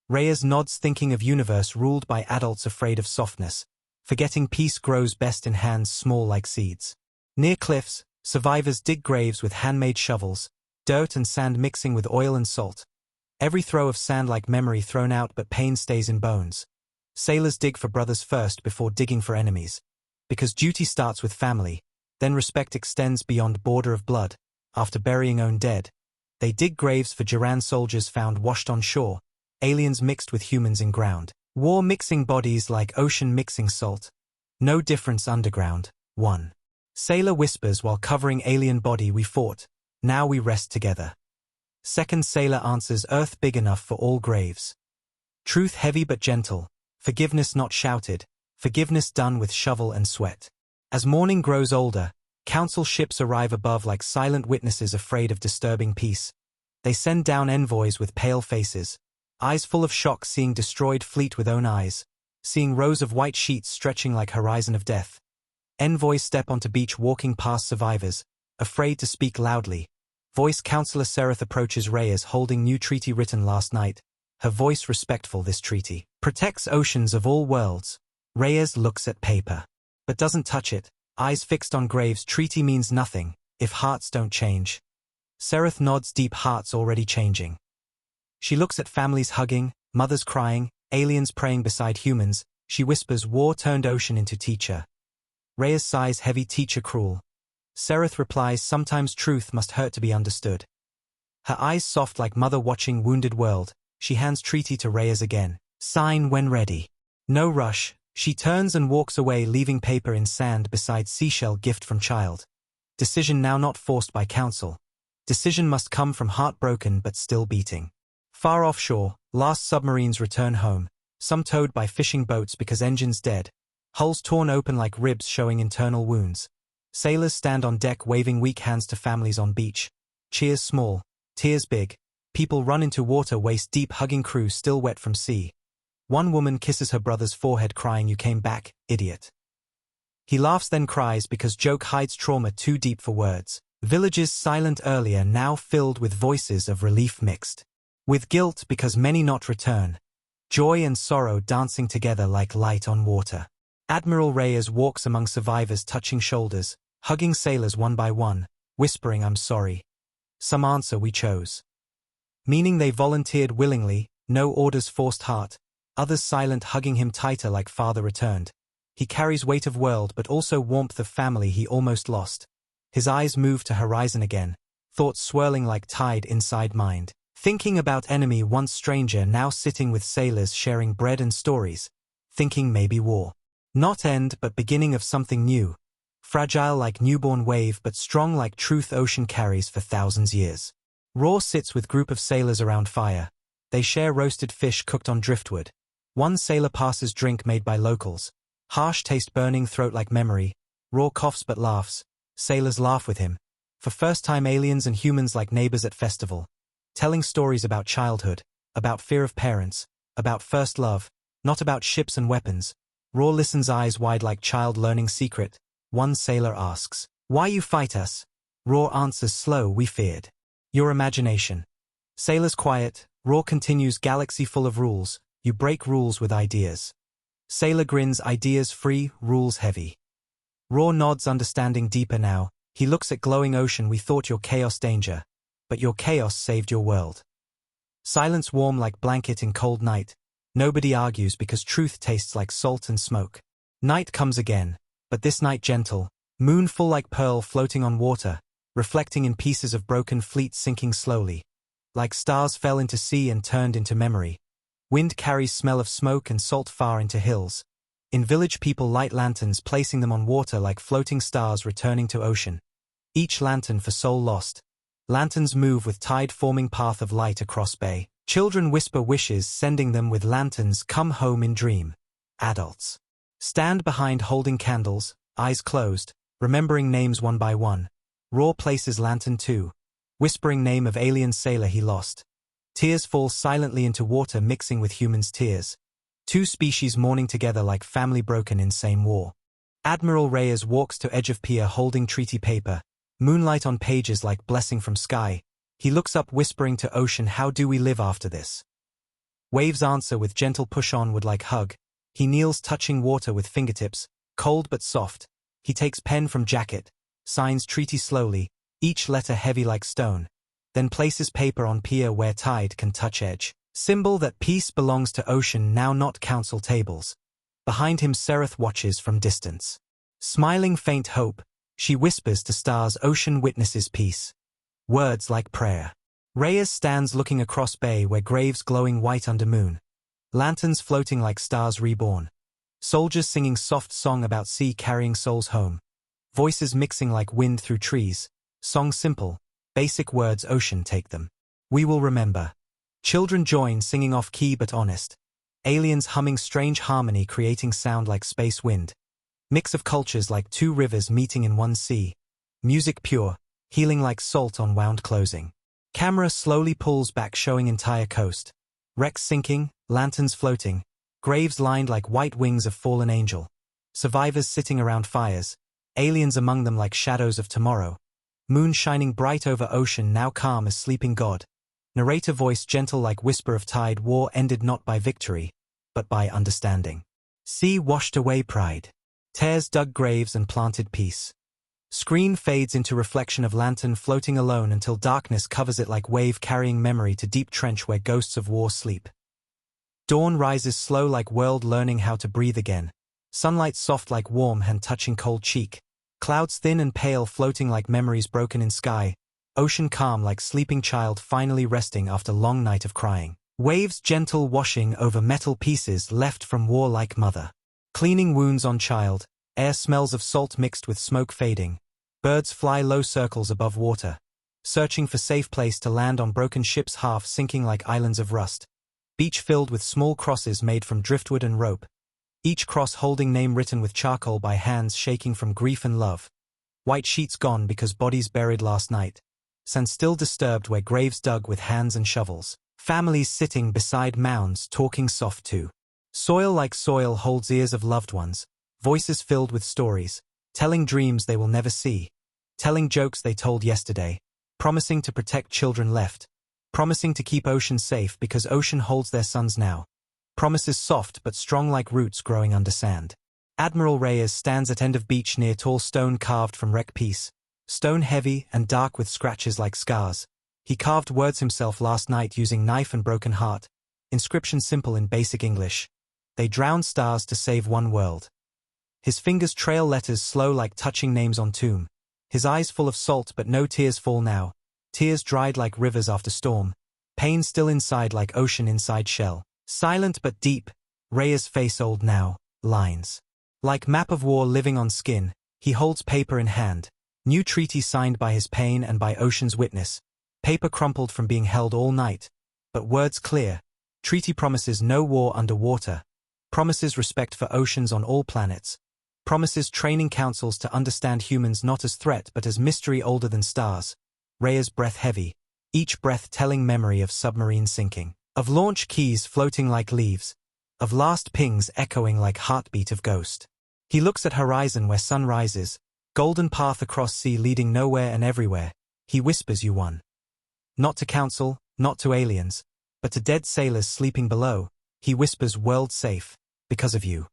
Reyes nods thinking of universe ruled by adults afraid of softness, forgetting peace grows best in hands small like seeds. Near cliffs, survivors dig graves with handmade shovels, dirt and sand mixing with oil and salt. Every throw of sand like memory thrown out but pain stays in bones. Sailors dig for brothers first before digging for enemies. Because duty starts with family, then respect extends beyond border of blood. After burying own dead, they dig graves for Duran soldiers found washed on shore, aliens mixed with humans in ground. War mixing bodies like ocean mixing salt. No difference underground. 1. Sailor whispers while covering alien body we fought, now we rest together. Second sailor answers earth big enough for all graves. Truth heavy but gentle, forgiveness not shouted, forgiveness done with shovel and sweat. As morning grows older, council ships arrive above like silent witnesses afraid of disturbing peace. They send down envoys with pale faces, eyes full of shock seeing destroyed fleet with own eyes, seeing rows of white sheets stretching like horizon of death. Envoys step onto beach walking past survivors, afraid to speak loudly. Voice Counselor Sereth approaches Reyes holding new treaty written last night, her voice respectful. This treaty protects oceans of all worlds. Reyes looks at paper, but doesn't touch it, eyes fixed on graves. Treaty means nothing, if hearts don't change. Sereth nods, deep hearts already changing. She looks at families hugging, mothers crying, aliens praying beside humans. She whispers war turned ocean into teacher. Reyes sighs heavy, teacher cruel. Sereth replies sometimes truth must hurt to be understood. Her eyes soft like mother watching wounded world. She hands treaty to Reyes again. Sign when ready. No rush. She turns and walks away leaving paper in sand beside seashell gift from child. Decision now not forced by council. Decision must come from heart broken but still beating. Far offshore, last submarines return home, some towed by fishing boats because engines dead. Hulls torn open like ribs showing internal wounds. Sailors stand on deck waving weak hands to families on beach. Cheers small, tears big. People run into water waist deep hugging crew still wet from sea. One woman kisses her brother's forehead crying you came back, idiot. He laughs then cries because joke hides trauma too deep for words. Villages silent earlier now filled with voices of relief mixed with guilt because many not return. Joy and sorrow dancing together like light on water. Admiral Reyes walks among survivors touching shoulders, hugging sailors one by one, whispering I'm sorry. Some answer we chose. Meaning they volunteered willingly, no orders forced heart. Others silent hugging him tighter like father returned. He carries weight of world but also warmth of family he almost lost. His eyes move to horizon again, thoughts swirling like tide inside mind. Thinking about enemy once stranger now sitting with sailors sharing bread and stories. Thinking maybe war. Not end but beginning of something new. Fragile like newborn wave but strong like truth ocean carries for thousands years. Raw sits with group of sailors around fire. They share roasted fish cooked on driftwood. One sailor passes drink made by locals. Harsh taste burning throat like memory. Raw coughs but laughs. Sailors laugh with him. For first time aliens and humans like neighbors at festival. Telling stories about childhood, about fear of parents, about first love, not about ships and weapons. Raw listens eyes wide like child learning secret. One sailor asks, why you fight us? Raw answers slow, we feared your imagination. Sailors quiet. Raw continues, galaxy full of rules. You break rules with ideas. Sailor grins, ideas free, rules heavy. Raw nods, understanding deeper now. He looks at glowing ocean, we thought your chaos danger. But your chaos saved your world. Silence warm like blanket in cold night. Nobody argues because truth tastes like salt and smoke. Night comes again, but this night gentle. Moon full like pearl floating on water, reflecting in pieces of broken fleet sinking slowly. Like stars fell into sea and turned into memory. Wind carries smell of smoke and salt far into hills. In village people light lanterns placing them on water like floating stars returning to ocean. Each lantern for soul lost. Lanterns move with tide forming path of light across bay. Children whisper wishes sending them with lanterns come home in dream. Adults stand behind holding candles, eyes closed, remembering names one by one. Raw places lantern 2, whispering name of alien sailor he lost. Tears fall silently into water mixing with humans' tears. Two species mourning together like family broken in same war. Admiral Reyes walks to edge of pier holding treaty paper. Moonlight on pages like blessing from sky. He looks up whispering to ocean, how do we live after this? Waves answer with gentle push onward like hug. He kneels touching water with fingertips, cold but soft. He takes pen from jacket, signs treaty slowly, each letter heavy like stone. Then places paper on pier where tide can touch edge. Symbol that peace belongs to ocean now, not council tables. Behind him Seraph watches from distance. Smiling faint hope, she whispers to stars, ocean witnesses peace. Words like prayer. Reyes stands looking across bay where graves glowing white under moon. Lanterns floating like stars reborn. Soldiers singing soft song about sea carrying souls home. Voices mixing like wind through trees. Song simple, basic words, ocean take them. We will remember. Children join singing off key but honest. Aliens humming strange harmony creating sound like space wind. Mix of cultures like two rivers meeting in one sea. Music pure, healing like salt on wound closing. Camera slowly pulls back showing entire coast. Wrecks sinking, lanterns floating. Graves lined like white wings of fallen angel. Survivors sitting around fires. Aliens among them like shadows of tomorrow. Moon shining bright over ocean now calm as sleeping god. Narrator voice gentle like whisper of tide, war ended not by victory, but by understanding. Sea washed away pride. Tears dug graves and planted peace. Screen fades into reflection of lantern floating alone until darkness covers it like wave carrying memory to deep trench where ghosts of war sleep. Dawn rises slow like world learning how to breathe again. Sunlight soft like warm hand touching cold cheek. Clouds thin and pale floating like memories broken in sky. Ocean calm like sleeping child finally resting after long night of crying. Waves gentle washing over metal pieces left from war like mother. Cleaning wounds on child. Air smells of salt mixed with smoke fading. Birds fly low circles above water. Searching for safe place to land on broken ships half sinking like islands of rust. Beach filled with small crosses made from driftwood and rope. Each cross holding name written with charcoal by hands shaking from grief and love. White sheets gone because bodies buried last night. Sand still disturbed where graves dug with hands and shovels. Families sitting beside mounds talking soft too. Soil like soil holds ears of loved ones. Voices filled with stories, telling dreams they will never see, telling jokes they told yesterday, promising to protect children left, promising to keep ocean safe because ocean holds their sons now. Promises soft but strong like roots growing under sand. Admiral Reyes stands at end of beach near tall stone carved from wreck piece, stone heavy and dark with scratches like scars. He carved words himself last night using knife and broken heart. Inscription simple in basic English. They drowned stars to save one world. His fingers trail letters slow like touching names on tomb. His eyes full of salt but no tears fall now. Tears dried like rivers after storm. Pain still inside like ocean inside shell. Silent but deep. Reyes face old now. Lines. Like map of war living on skin. He holds paper in hand. New treaty signed by his pain and by ocean's witness. Paper crumpled from being held all night. But words clear. Treaty promises no war underwater. Promises respect for oceans on all planets. Promises training councils to understand humans not as threat but as mystery older than stars. Reyes' breath heavy, each breath telling memory of submarine sinking, of launch keys floating like leaves, of last pings echoing like heartbeat of ghost. He looks at horizon where sun rises, golden path across sea leading nowhere and everywhere. He whispers, you won. Not to council, not to aliens, but to dead sailors sleeping below. He whispers, world safe, because of you.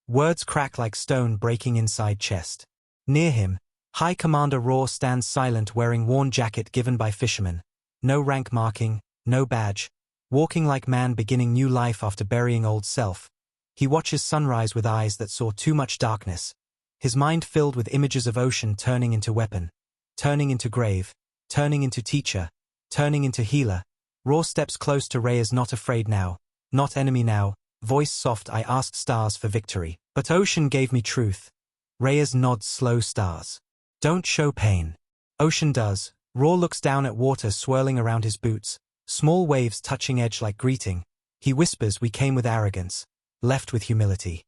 Words crack like stone breaking inside chest. Near him, High Commander Raw stands silent wearing worn jacket given by fishermen. No rank marking, no badge. Walking like man beginning new life after burying old self. He watches sunrise with eyes that saw too much darkness. His mind filled with images of ocean turning into weapon. Turning into grave. Turning into teacher. Turning into healer. Raw steps close to Reyes, not afraid now. Not enemy now. Voice soft, I asked stars for victory. But ocean gave me truth. Reyes nods slow, stars don't show pain. Ocean does. Raw looks down at water swirling around his boots. Small waves touching edge like greeting. He whispers, we came with arrogance. Left with humility.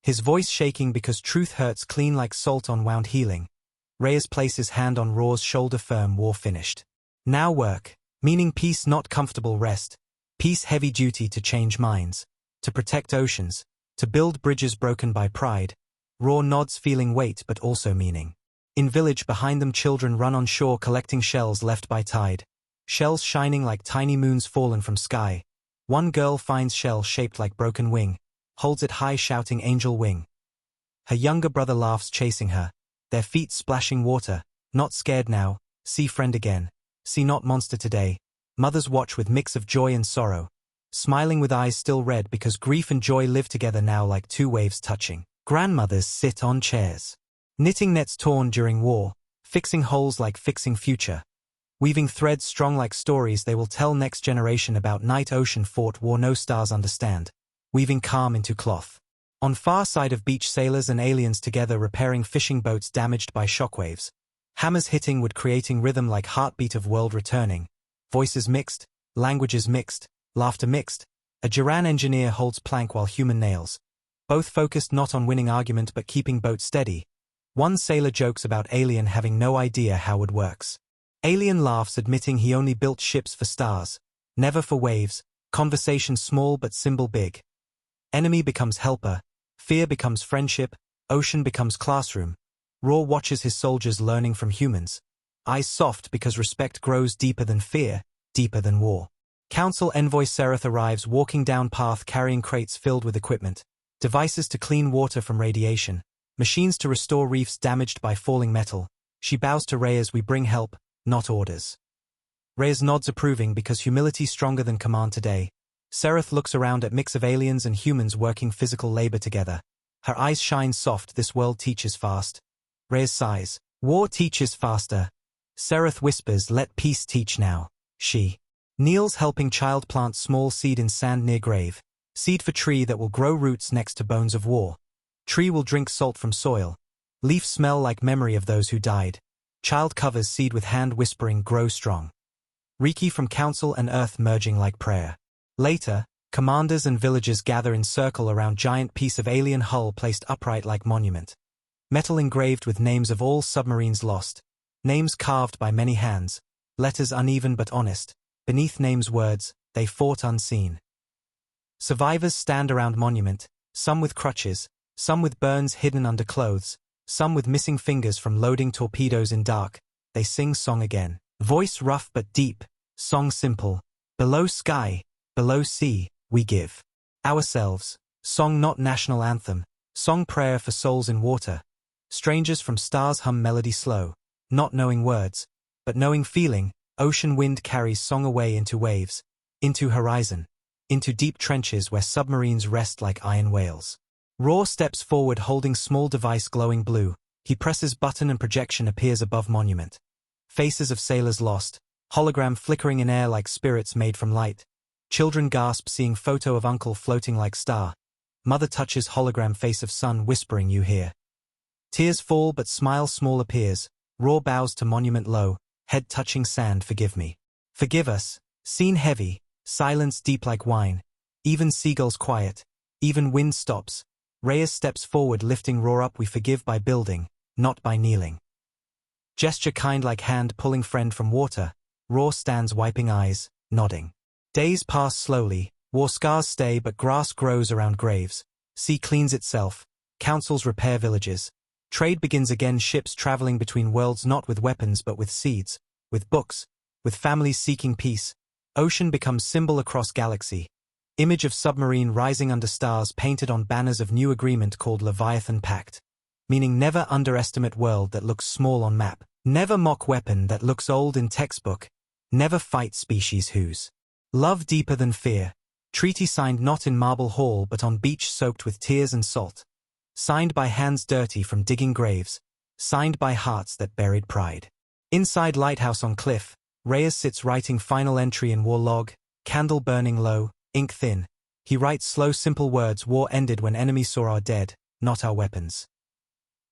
His voice shaking because truth hurts clean like salt on wound healing. Reyes places hand on Raw's shoulder firm, war finished. Now work. Meaning peace not comfortable rest, peace heavy duty to change minds, to protect oceans, to build bridges broken by pride. Raw nods feeling weight but also meaning. In village behind them children run on shore collecting shells left by tide. Shells shining like tiny moons fallen from sky. One girl finds shell shaped like broken wing, holds it high shouting angel wing. Her younger brother laughs chasing her, their feet splashing water, not scared now, see friend again, see not monster today. Mothers watch with mix of joy and sorrow, smiling with eyes still red because grief and joy live together now like two waves touching. Grandmothers sit on chairs, knitting nets torn during war, fixing holes like fixing future, weaving threads strong like stories they will tell next generation about night ocean fought war no stars understand, weaving calm into cloth. On far side of beach sailors and aliens together repairing fishing boats damaged by shockwaves, hammers hitting wood creating rhythm like heartbeat of world returning, voices mixed, languages mixed, laughter mixed, a Duran engineer holds plank while human nails, both focused not on winning argument but keeping boat steady. One sailor jokes about alien having no idea how wood works. Alien laughs admitting he only built ships for stars, never for waves, conversation small but symbol big. Enemy becomes helper, fear becomes friendship, ocean becomes classroom. Raw watches his soldiers learning from humans. Eyes soft because respect grows deeper than fear, deeper than war. Council envoy Seraph arrives walking down path carrying crates filled with equipment, devices to clean water from radiation, machines to restore reefs damaged by falling metal. She bows to Reyes, we bring help, not orders. Reyes nods approving because humility stronger than command today. Seraph looks around at mix of aliens and humans working physical labor together. Her eyes shine soft, this world teaches fast. Reyes sighs, war teaches faster. Seraph whispers, let peace teach now. She kneels helping child plant small seed in sand near grave. Seed for tree that will grow roots next to bones of war. Tree will drink salt from soil. Leaf smell like memory of those who died. Child covers seed with hand whispering grow strong. Reiki from council and earth merging like prayer. Later, commanders and villagers gather in circle around giant piece of alien hull placed upright like monument. Metal engraved with names of all submarines lost. Names carved by many hands. Letters uneven but honest. Beneath names words, they fought unseen. Survivors stand around monument, some with crutches, some with burns hidden under clothes, some with missing fingers from loading torpedoes in dark. They sing song again. Voice rough but deep, song simple. Below sky, below sea, we give ourselves. Song not national anthem, song prayer for souls in water. Strangers from stars hum melody slow, not knowing words, but knowing feeling. Ocean wind carries song away into waves, into horizon, into deep trenches where submarines rest like iron whales. Raw steps forward holding small device glowing blue. He presses button and projection appears above monument. Faces of sailors lost, hologram flickering in air like spirits made from light. Children gasp seeing photo of uncle floating like star. Mother touches hologram face of son whispering you hear. Tears fall but smile small appears. Raw bows to monument low, head touching sand forgive me. Forgive us, scene heavy, silence deep like wine. Even seagulls quiet, even wind stops. Reyes steps forward lifting Raw up we forgive by building, not by kneeling. Gesture kind like hand pulling friend from water. Raw stands wiping eyes, nodding. Days pass slowly, war scars stay but grass grows around graves. Sea cleans itself, councils repair villages. Trade begins again ships traveling between worlds not with weapons but with seeds, with books, with families seeking peace. Ocean becomes symbol across galaxy. Image of submarine rising under stars painted on banners of new agreement called Leviathan Pact. Meaning never underestimate world that looks small on map. Never mock weapon that looks old in textbook. Never fight species whose love deeper than fear. Treaty signed not in marble hall but on beach soaked with tears and salt. Signed by hands dirty from digging graves. Signed by hearts that buried pride. Inside lighthouse on cliff, Reyes sits writing final entry in war log, candle burning low, ink thin. He writes slow simple words war ended when enemies saw our dead, not our weapons.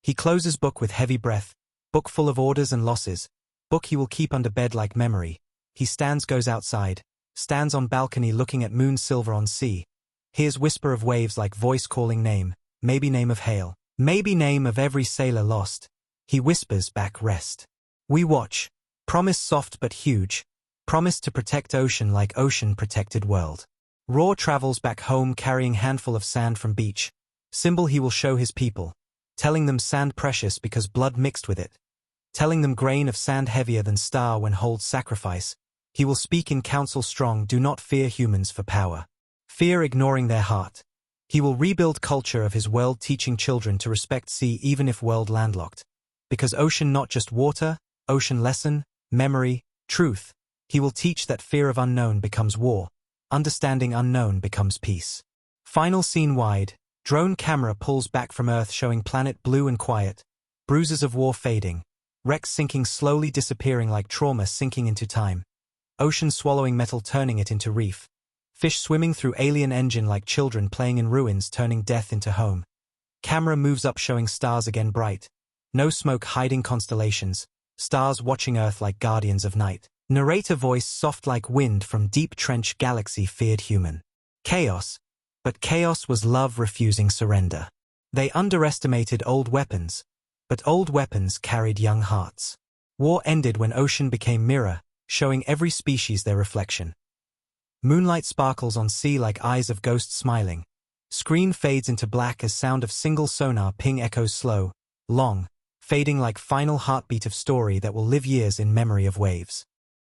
He closes book with heavy breath, book full of orders and losses, book he will keep under bed like memory. He stands goes outside, stands on balcony looking at moon silver on sea. Hears whisper of waves like voice calling name, maybe name of hail, maybe name of every sailor lost. He whispers back rest. We watch, promise soft but huge, Promised to protect ocean like ocean protected world. Raw travels back home carrying handful of sand from beach. Symbol he will show his people. Telling them sand precious because blood mixed with it. Telling them grain of sand heavier than star when holds sacrifice. He will speak in council strong, do not fear humans for power. Fear ignoring their heart. He will rebuild culture of his world, teaching children to respect sea even if world landlocked. Because ocean not just water, ocean lesson, memory, truth. He will teach that fear of unknown becomes war. Understanding unknown becomes peace. Final scene wide. Drone camera pulls back from Earth showing planet blue and quiet. Bruises of war fading. Wrecks sinking slowly disappearing like trauma sinking into time. Ocean swallowing metal turning it into reef. Fish swimming through alien engine like children playing in ruins turning death into home. Camera moves up showing stars again bright. No smoke hiding constellations. Stars watching Earth like guardians of night. Narrator voice soft like wind from deep trench galaxy feared human. Chaos. But chaos was love refusing surrender. They underestimated old weapons. But old weapons carried young hearts. War ended when ocean became mirror, showing every species their reflection. Moonlight sparkles on sea like eyes of ghosts smiling. Screen fades into black as sound of single sonar ping echoes slow, long, fading like final heartbeat of story that will live years in memory of waves.